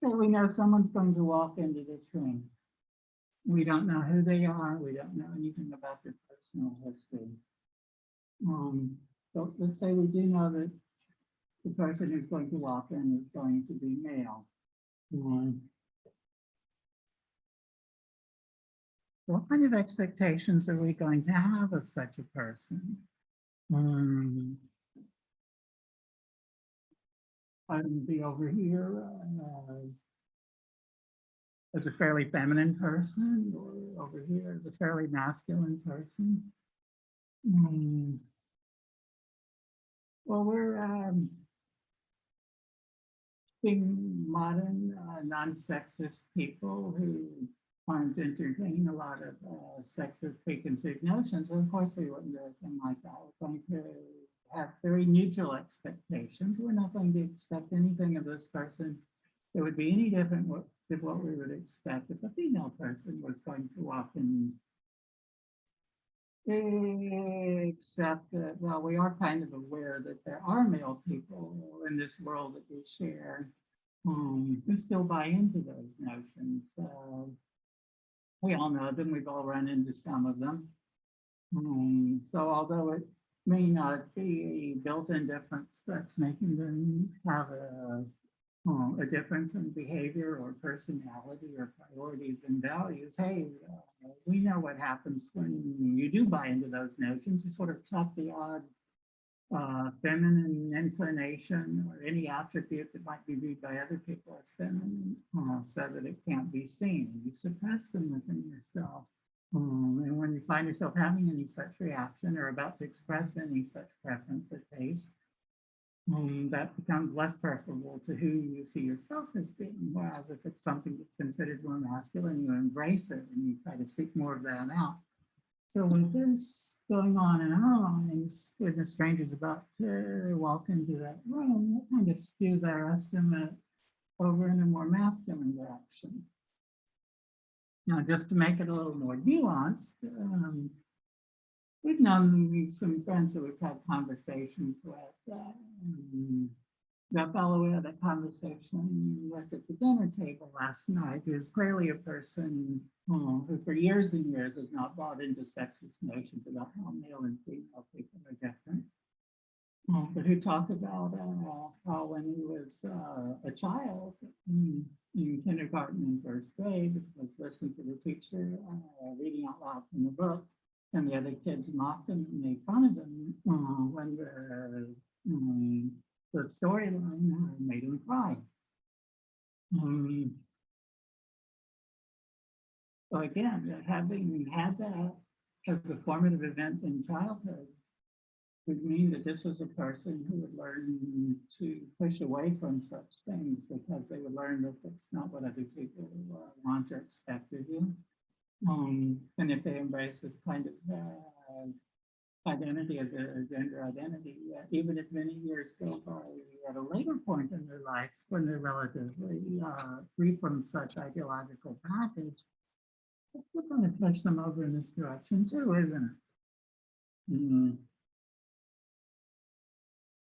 So we know someone's going to walk into this room. We don't know who they are. We don't know anything about their personal history. So let's say we do know that the person who's going to walk in is going to be male. What kind of expectations are we going to have of such a person? I would be over here as a fairly feminine person, or over here as a fairly masculine person. Well, we're being modern, non-sexist people who want to entertain a lot of sexist preconceived notions. Well, of course, we wouldn't do anything like that. We're going to have very neutral expectations. We're not going to expect anything of this person that would be any different than what we would expect if a female person was going to walk Except that, well, we are kind of aware that there are male people in this world that we share who still buy into those notions. We all know them, we've all run into some of them. So although it may not be a built-in difference that's making them have a difference in behavior or personality or priorities and values, hey, we know what happens when you do buy into those notions. You sort of chuck the odd feminine inclination or any attribute that might be viewed by other people as feminine so that it can't be seen. You suppress them within yourself. And when you find yourself having any such reaction or about to express any such preference or taste, that becomes less preferable to who you see yourself as being. Whereas if it's something that's considered more masculine, you embrace it and you try to seek more of that out. So with this going on in our lives, when the stranger's about to walk into that room, that kind of skews our estimate over in a more masculine direction. Now, just to make it a little more nuanced, we've known some friends that we've had conversations with. That fellow we had a conversation with at the dinner table last night is clearly a person who for years and years has not bought into sexist notions about how male and female people are different. But who talked about how when he was a child in kindergarten and first grade, was listening to the teacher reading out loud from the book, and the other kids mocked him and made fun of him when the storyline made him cry. So again, having had that as a formative event in childhood would mean that this was a person who would learn to push away from such things because they would learn that that's not what other people want or expect of you. And if they embrace this kind of identity as a gender identity, even if many years go by at a later point in their life when they're relatively free from such ideological baggage, we're going to push them over in this direction too, isn't it?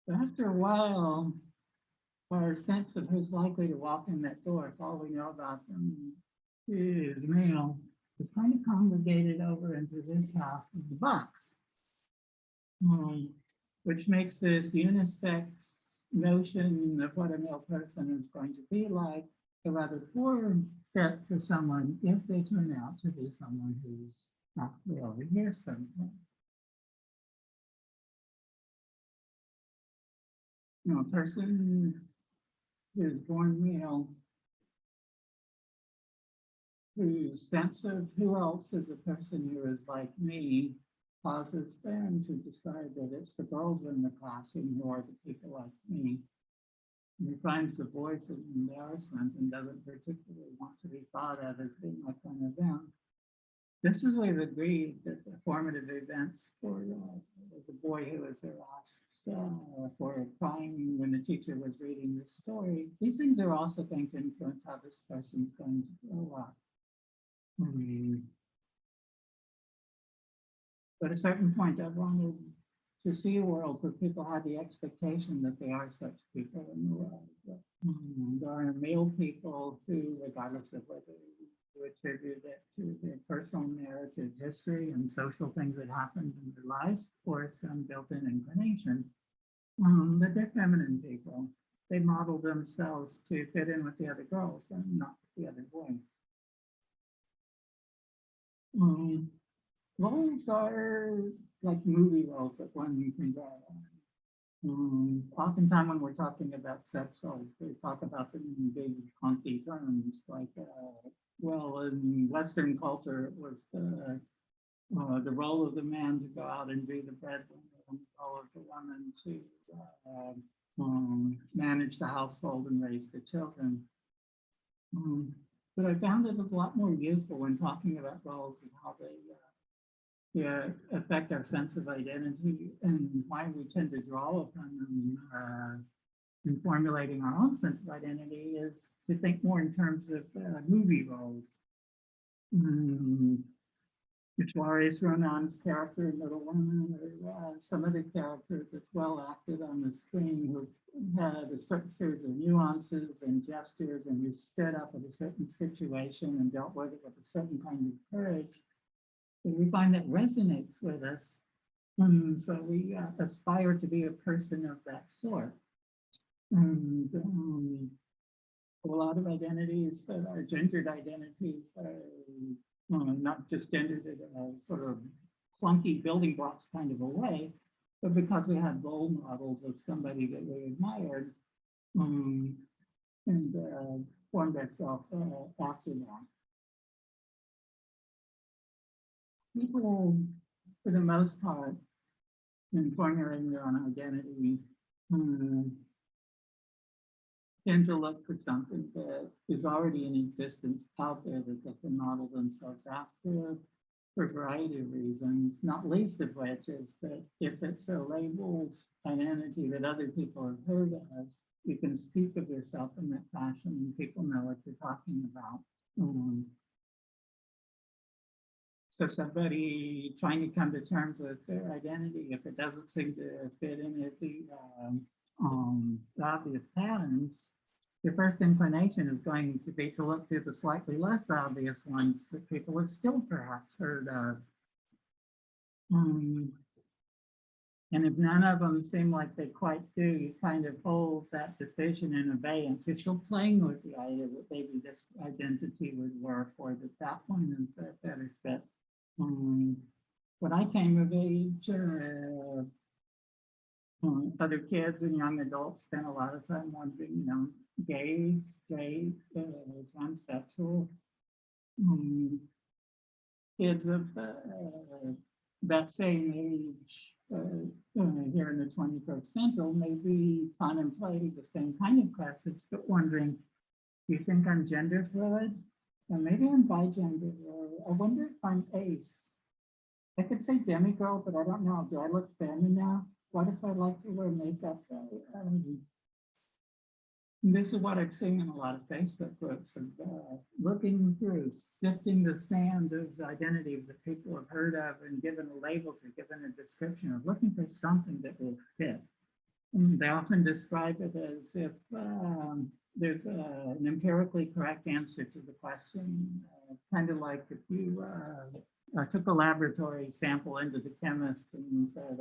But after a while, our sense of who's likely to walk in that door, if all we know about them is male, is kind of congregated over into this half of the box, which makes this unisex notion of what a male person is going to be like a rather poor fit for someone if they turn out to be someone who's actually over here somewhere. A person who is born male, whose sense of who else is a person who is like me, causes them to decide that it's the girls in the classroom who are the people like me. He finds the voice of embarrassment and doesn't particularly want to be thought of as being like one of them. This is we've agreed that the formative events for the boy who was asked for crying when the teacher was reading the story, these things are also going to influence how this person is going to grow up. But at a certain point, I wanted to see a world where people had the expectation that there are such people in the world. There are male people who, regardless of whether you attribute it to their personal narrative history and social things that happened in their life or some built-in inclination, but they're feminine people. They model themselves to fit in with the other girls and not with the other boys. Roles are like movie roles that one can draw on. Oftentimes when we're talking about sex roles, we talk about them in big clunky terms like, well, in Western culture, it was the role of the man to go out and be the breadwinner, and the role of the woman to manage the household and raise the children. But I found it was a lot more useful when talking about roles and how they affect our sense of identity and why we tend to draw upon them in formulating our own sense of identity is to think more in terms of movie roles. Victoria's Ronan's character in Little Women, or some of the characters that's well acted on the screen who had a certain series of nuances and gestures and who stood up at a certain situation and dealt with it with a certain kind of courage. And we find that resonates with us. So we aspire to be a person of that sort. And a lot of identities that are gendered identities are not just gendered in a sort of clunky building blocks kind of a way, but because we had role models of somebody that we admired and formed ourselves after that. People, for the most part, in formulating their own identity, tend to look for something that is already in existence out there that they can model themselves after for a variety of reasons, not least of which is that if it's a labeled identity that other people have heard of, you can speak of yourself in that fashion and people know what you're talking about. So somebody trying to come to terms with their identity, if it doesn't seem to fit any of the obvious patterns, your first inclination is going to be to look through the slightly less obvious ones that people have still perhaps heard of. And if none of them seem like they quite do, you kind of hold that decision in abeyance. You're still playing with the idea that maybe this identity would work or that one is a better fit. When I came of age, other kids and young adults spent a lot of time wondering, gay, straight, transsexual. Kids of that same age here in the 21st century may be contemplating the same kind of questions, but wondering, do you think I'm gender fluid? Or maybe I'm bigender, or I wonder if I'm ace. I could say demigirl, but I don't know. Do I look feminine now? What if I like to wear makeup? This is what I've seen in a lot of Facebook groups of looking through, sifting the sand of identities that people have heard of and given a label to, given a description of, looking for something that will fit. And they often describe it as if there's an empirically correct answer to the question, kind of like if you took a laboratory sample into the chemist and said,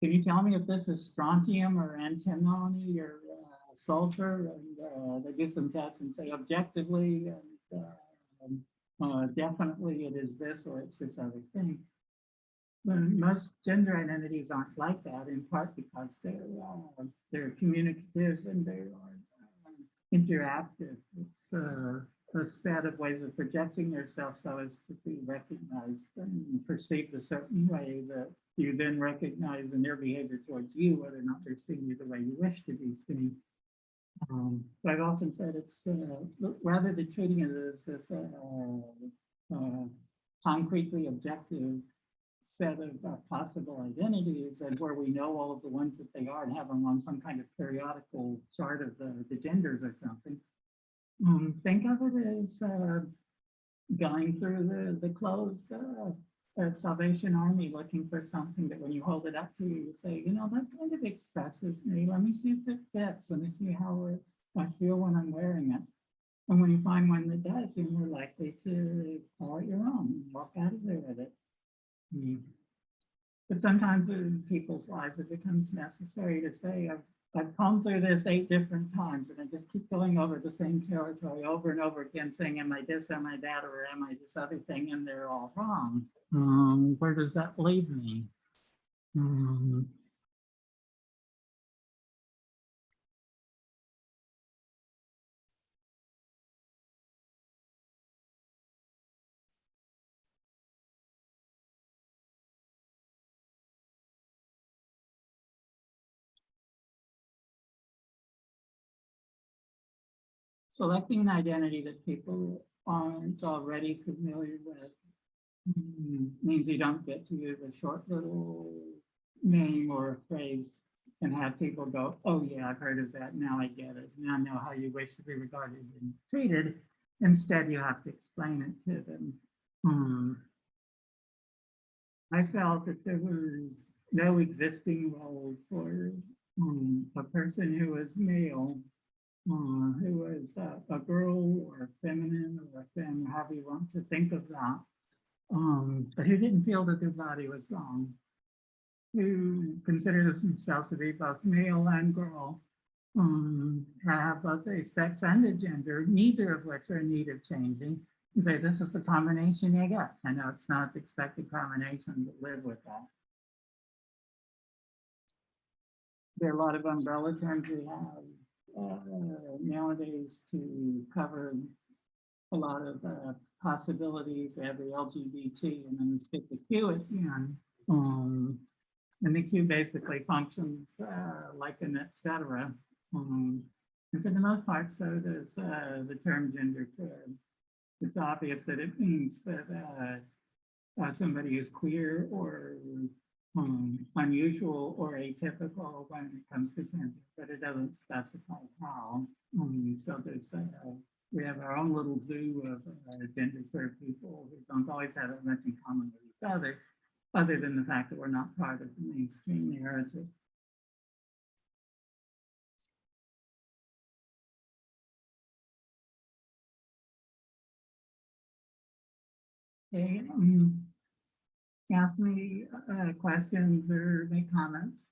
can you tell me if this is strontium or antimony or sulfur? And they do some tests and say objectively, definitely it is this or it's this other thing. But most gender identities aren't like that, in part because they're communicative and they are interactive. It's a set of ways of projecting yourself so as to be recognized and perceived a certain way that you then recognize in their behavior towards you, whether or not they're seeing you the way you wish to be seen. So I've often said it's rather than treating it as this concretely objective set of possible identities and where we know all of the ones that they are and have them on some kind of periodical chart of the genders or something. Think of it as going through the clothes at Salvation Army looking for something that when you hold it up to you, you say, that kind of expresses me. Let me see if it fits. Let me see how I feel when I'm wearing it. And when you find one that does, you're more likely to call it your own and walk out of there with it. But sometimes in people's lives, it becomes necessary to say, I've come through this 8 different times, and I just keep going over the same territory over and over again, saying, am I this, am I that, or am I this other thing? And they're all wrong. Where does that leave me? Selecting an identity that people aren't already familiar with means you don't get to use a short little name or a phrase and have people go, oh yeah, I've heard of that, now I get it, now I know how you wish to be regarded and treated. Instead, you have to explain it to them. I felt that there was no existing role for a person who was male, who was a girl or a femme, however you want to think of that, but who didn't feel that their body was wrong, who consider themselves to be both male and girl, have both a sex and a gender, neither of which are in need of changing, and say this is the combination you get. I know it's not the expected combination, but live with that. There are a lot of umbrella terms we have nowadays to cover a lot of possibilities. We have the LGBT and then we get the Q at the end. And the Q basically functions like an et cetera. And for the most part, so does the term genderqueer. It's obvious that it means that somebody is queer or unusual or atypical when it comes to gender, but it doesn't specify how. So there's we have our own little zoo of genderqueer people who don't always have that much in common with each other than the fact that we're not part of the mainstream narrative. Okay, ask me questions or make comments.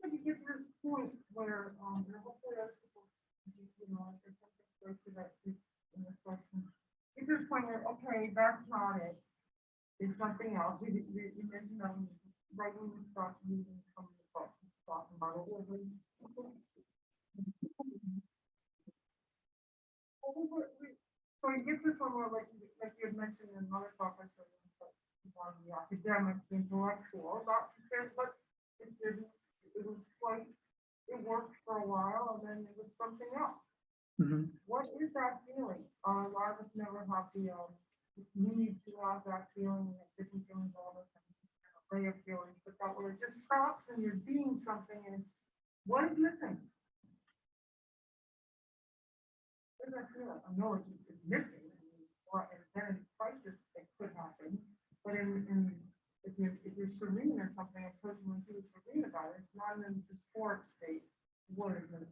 But you get to this point where, hopefully other people, if there's something close to that in this question. Get to this point where, okay, that's not it. It's something else. You mentioned right when you start moving from the book, talking about it. So you get to this one where, like you had mentioned in another talk, I said, on the academic, the intellectual, not but it didn't. It was quite, it worked for a while and then it was something else. What is that feeling? A lot of us never have the need to have that feeling, and different feelings all the time, array of feelings, but that where it just stops and you're being something and what is missing? What does that feel like? I know it's missing, or an identity crisis that could happen, but if you're serene or something, a person who is serene about it, it's not in a dysphoric state. What is it?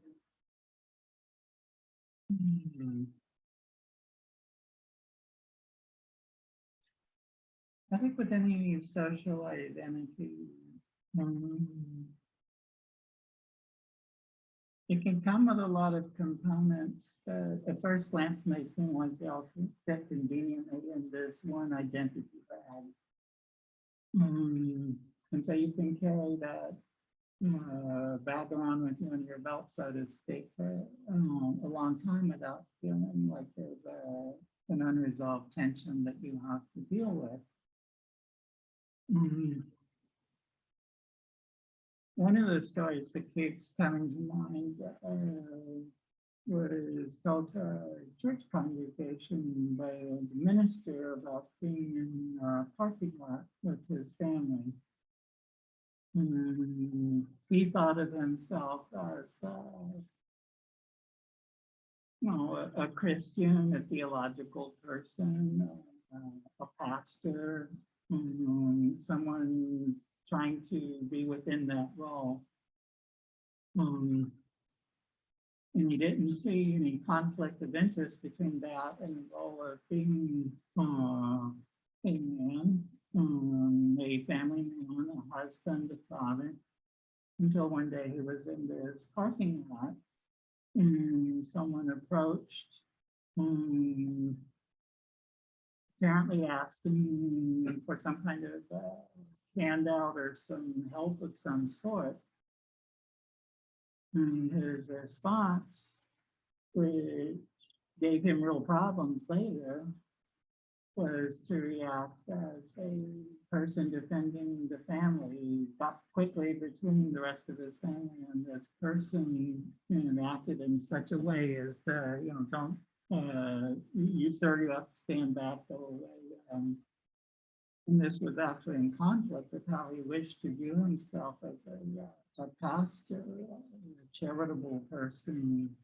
I think with any social identity, it can come with a lot of components that at first glance may seem like they all fit conveniently in this one identity bag. And so you can carry that bag around with you in your belt, so to speak, for a long time without feeling like there's an unresolved tension that you have to deal with. One of the stories that keeps coming to mind was told to a church congregation by the minister about being in a parking lot with his family. He thought of himself as a Christian, a theological person, a pastor, someone trying to be within that role. And he didn't see any conflict of interest between that and the role of being a man, a family man, a husband, a father, until one day he was in this parking lot and someone approached, apparently asked him for some kind of handout or some help of some sort. And his response, which gave him real problems later, was to react as a person defending the family. He got quickly between the rest of his family and this person acted in such a way as to, don't, you sir, you have to stand back, go away. And this was actually in conflict with how he wished to view himself as a a pastor, a charitable person,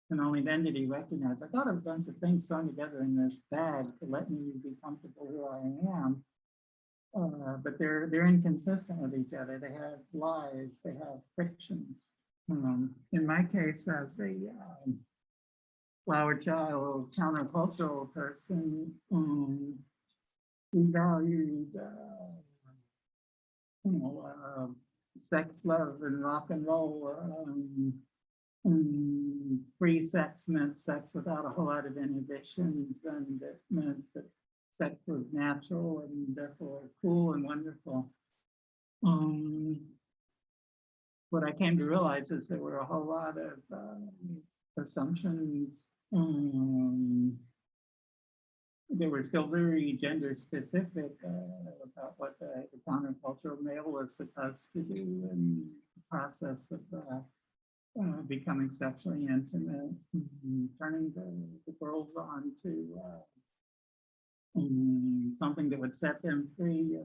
and only then did he recognize, I got a bunch of things thrown together in this bag to let me be comfortable who I am. But they're inconsistent with each other. They have lies, they have frictions. In my case, as a flower child, countercultural person, we valued, sex, love, and rock and roll. Free sex meant sex without a whole lot of inhibitions, and it meant that sex was natural and therefore cool and wonderful. What I came to realize is there were a whole lot of assumptions. They were still very gender specific about what the countercultural male was supposed to do in the process of becoming sexually intimate, turning the girls on to something that would set them free.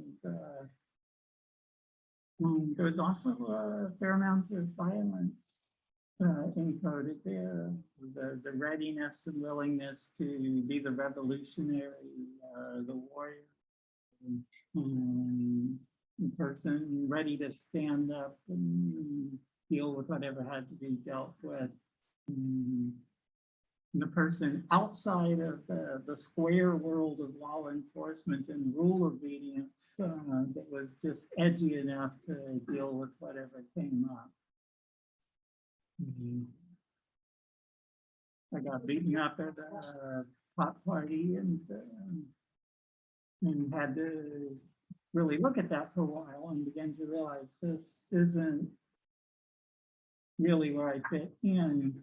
And there was also a fair amount of violence encoded there. The readiness and willingness to be the revolutionary, the warrior, person ready to stand up and deal with whatever had to be dealt with. The person outside of the square world of law enforcement and rule obedience that was just edgy enough to deal with whatever came up. I got beaten up at a pot party and had to really look at that for a while and begin to realize this isn't really where I fit in.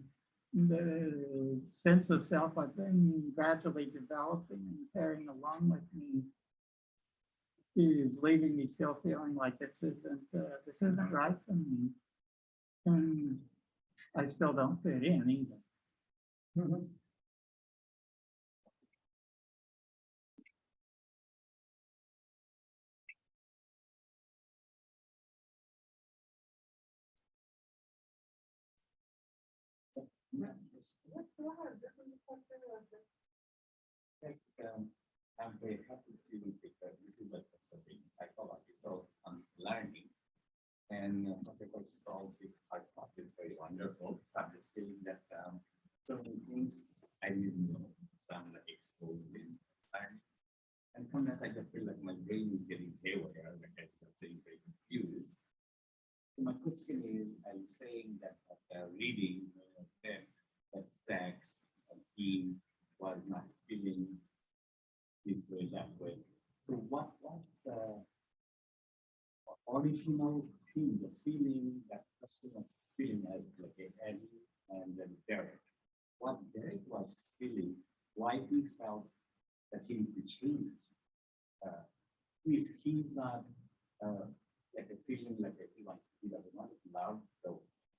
The sense of self I've been gradually developing and carrying along with me is leaving me still feeling like this isn't right for me, and I still don't fit in either. I'm very happy to because this is like something psychology, so I'm learning. And Dr. Sult is very wonderful. I'm just feeling that so many things I didn't know, so I'm like exposed in learning. And sometimes I just feel like my brain is getting haywire, like I was saying, very confused. So my question is, I'm saying that reading that sex and being was not feeling this way, that way. So what was the original thing, the feeling that person was feeling as like Eddie and then Derek? What Derek was feeling, why he felt that he need to change? If he's not like a feeling like he doesn't want to love the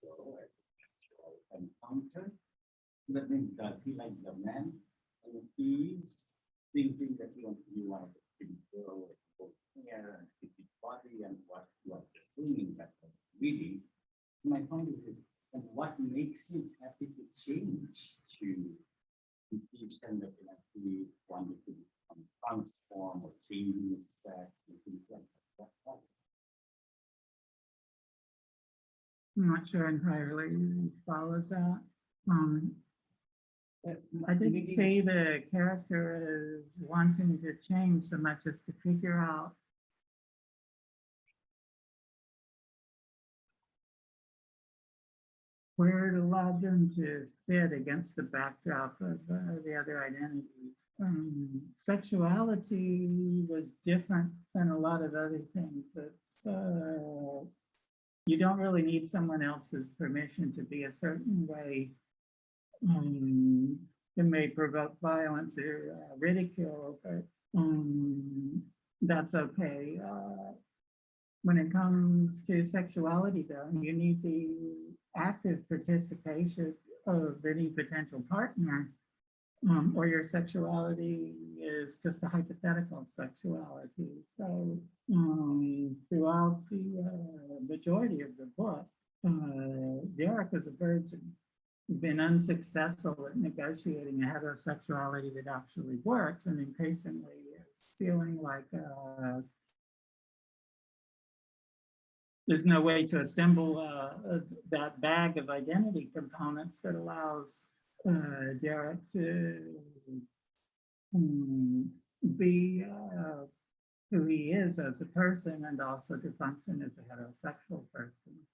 girl as a sexual encounter, that means does he like the man? And he's thinking that he wanted to be girl with both hair and his body and what you are just doing that really. My point is and what makes him happy to change to each kind of he wanted to transform or change his sex and things like that. I'm not sure entirely followed that. I didn't see the character as wanting to change so much as to figure out where to allow them to fit against the backdrop of the other identities. Sexuality was different than a lot of other things. It's, you don't really need someone else's permission to be a certain way. It may provoke violence or ridicule, but that's okay. When it comes to sexuality, though, you need the active participation of any potential partner or your sexuality is just a hypothetical sexuality. So throughout the majority of the book, Derek is a virgin, been unsuccessful at negotiating a heterosexuality that actually works, and increasingly is feeling like there's no way to assemble that bag of identity components that allows Derek to be who he is as a person and also to function as a heterosexual person.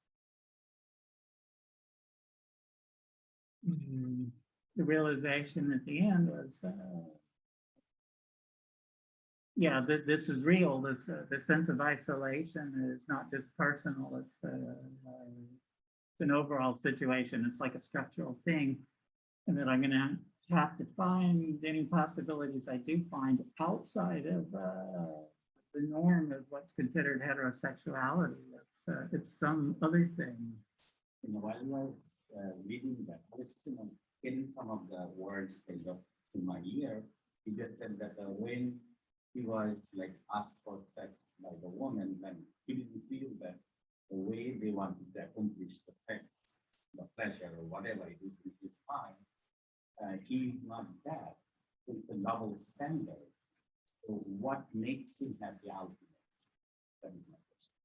The realization at the end was, yeah, this is real. The sense of isolation is not just personal. It's an overall situation. It's like a structural thing, and that I'm going to have to find any possibilities I do find outside of the norm of what's considered heterosexuality. It's some other thing. You know, while I was reading that, I was just getting some of the words that got to my ear. He just said that when he was like asked for sex by the woman, then he didn't feel that the way they wanted to accomplish the sex, the pleasure, or whatever it is, which is fine. He's not that. It's a double standard. So what makes him happy ultimately? That is my question.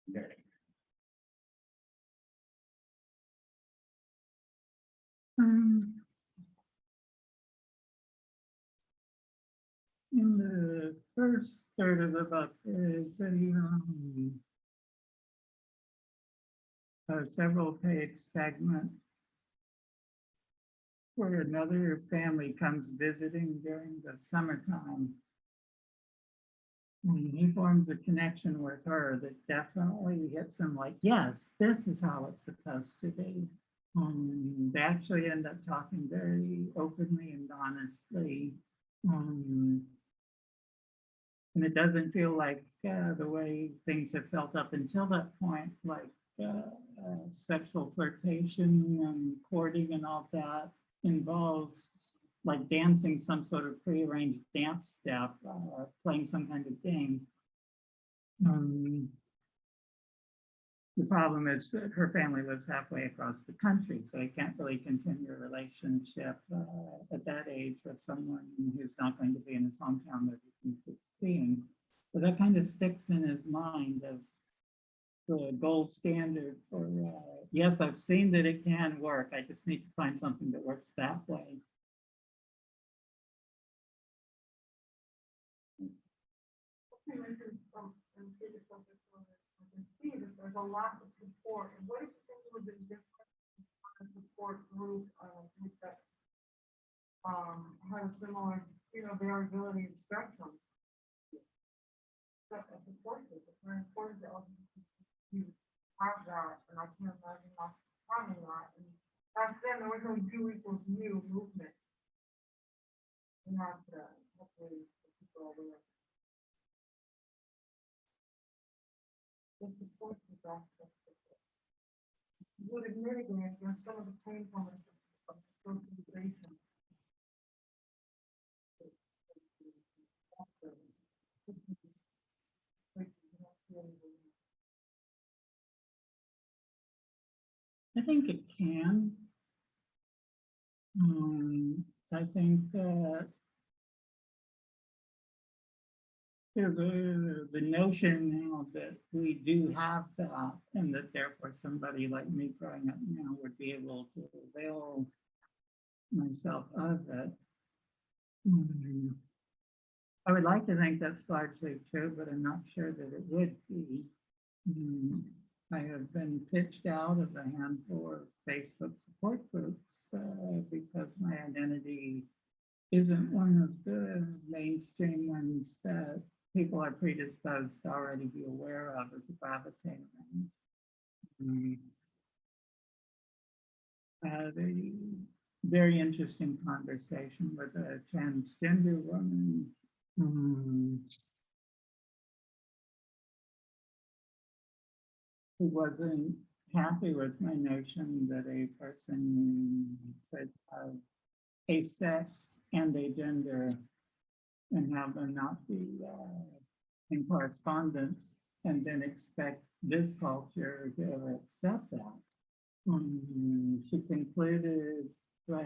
Very. In the first third of the book, is a several page segment where another family comes visiting during the summertime. And he forms a connection with her that definitely hits him like, yes, this is how it's supposed to be. They actually end up talking very openly and honestly. And it doesn't feel like the way things have felt up until that point, like sexual flirtation and courting and all that involves like dancing some sort of prearranged dance step, playing some kind of game. The problem is that her family lives halfway across the country, so you can't really continue a relationship at that age with someone who's not going to be in his hometown that he can keep seeing. So that kind of sticks in his mind as the gold standard for, yes, I've seen that it can work. I just need to find something that works that way. There's a lot of support. And what do you think would be different support group that has a similar, variability in spectrum? That support group. It's very important to you have that, and I can't imagine not finding that. And back then, there was no you equals you movement. And that's hopefully people aware. The support is aspect of it. Would it mitigate some of the pain points of socialization? I think it can. I think that the notion now that we do have that, and that therefore somebody like me growing up now would be able to avail myself of it. I would like to think that's largely true, but I'm not sure that it would be. I have been pitched out of a handful of Facebook support groups because my identity isn't one of the mainstream ones that people are predisposed to already be aware of or to gravitate around. I had a very interesting conversation with a transgender woman who wasn't happy with my notion that a person could have a sex and a gender and have them not be in correspondence and then expect this culture to accept that. She concluded by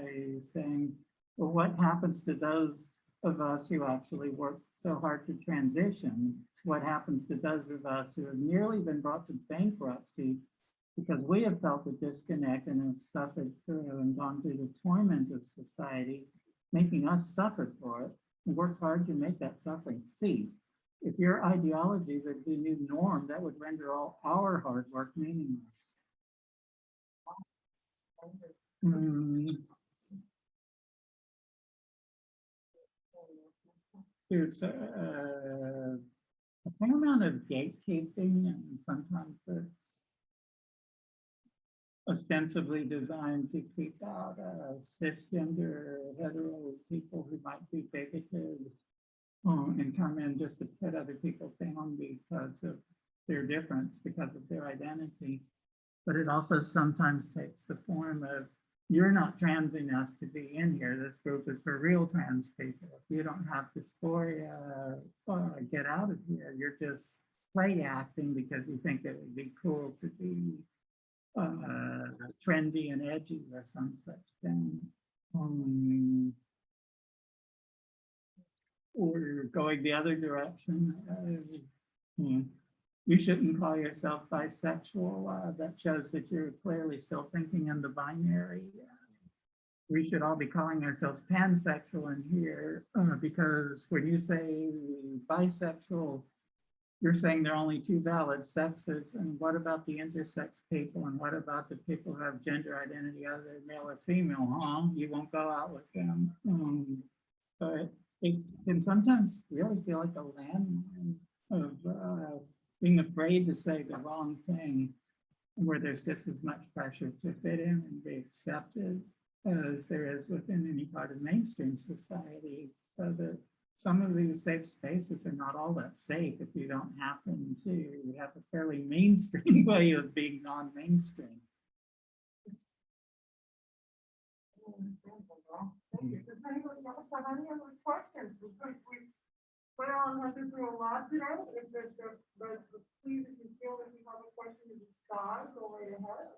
saying, well, what happens to those of us who actually work so hard to transition? What happens to those of us who have nearly been brought to bankruptcy because we have felt a disconnect and have suffered through and gone through the torment of society, making us suffer for it, and work hard to make that suffering cease. If your ideologies are the new norm, that would render all our hard work meaningless. There's a fair amount of gatekeeping, and sometimes it's ostensibly designed to keep out cisgender hetero people who might be bigoted and come in just to put other people down because of their difference, because of their identity. But it also sometimes takes the form of, you're not trans enough to be in here. This group is for real trans people. If you don't have dysphoria, get out of here. You're just play acting because you think it would be cool to be trendy and edgy or some such thing. Or going the other direction. You shouldn't call yourself bisexual. That shows that you're clearly still thinking in the binary. We should all be calling ourselves pansexual in here because when you say bisexual, you're saying there are only two valid sexes. And what about the intersex people? And what about the people who have gender identity other than male or female? Huh? You won't go out with them. But it can sometimes really feel like a landmine of being afraid to say the wrong thing, where there's just as much pressure to fit in and be accepted as there is within any part of mainstream society. So that some of these safe spaces are not all that safe if you don't happen to have a fairly mainstream way of being non-mainstream. Thank you. Does anybody else have any other questions? We all have been through a lot today. But please, if you feel that you have a question to discuss, go right ahead.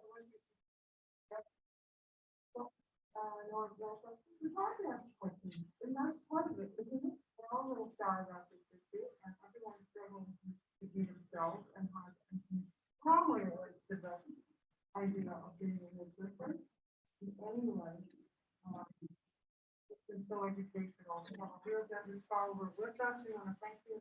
It's hard to ask questions, and that's part of it, isn't it? We're all little shy about this issue, and everyone's struggling to be themselves and how to strongly relate to the idea of being in this difference. Anyway, it's been so educational. We have a real gender scholar with us. We want to thank you.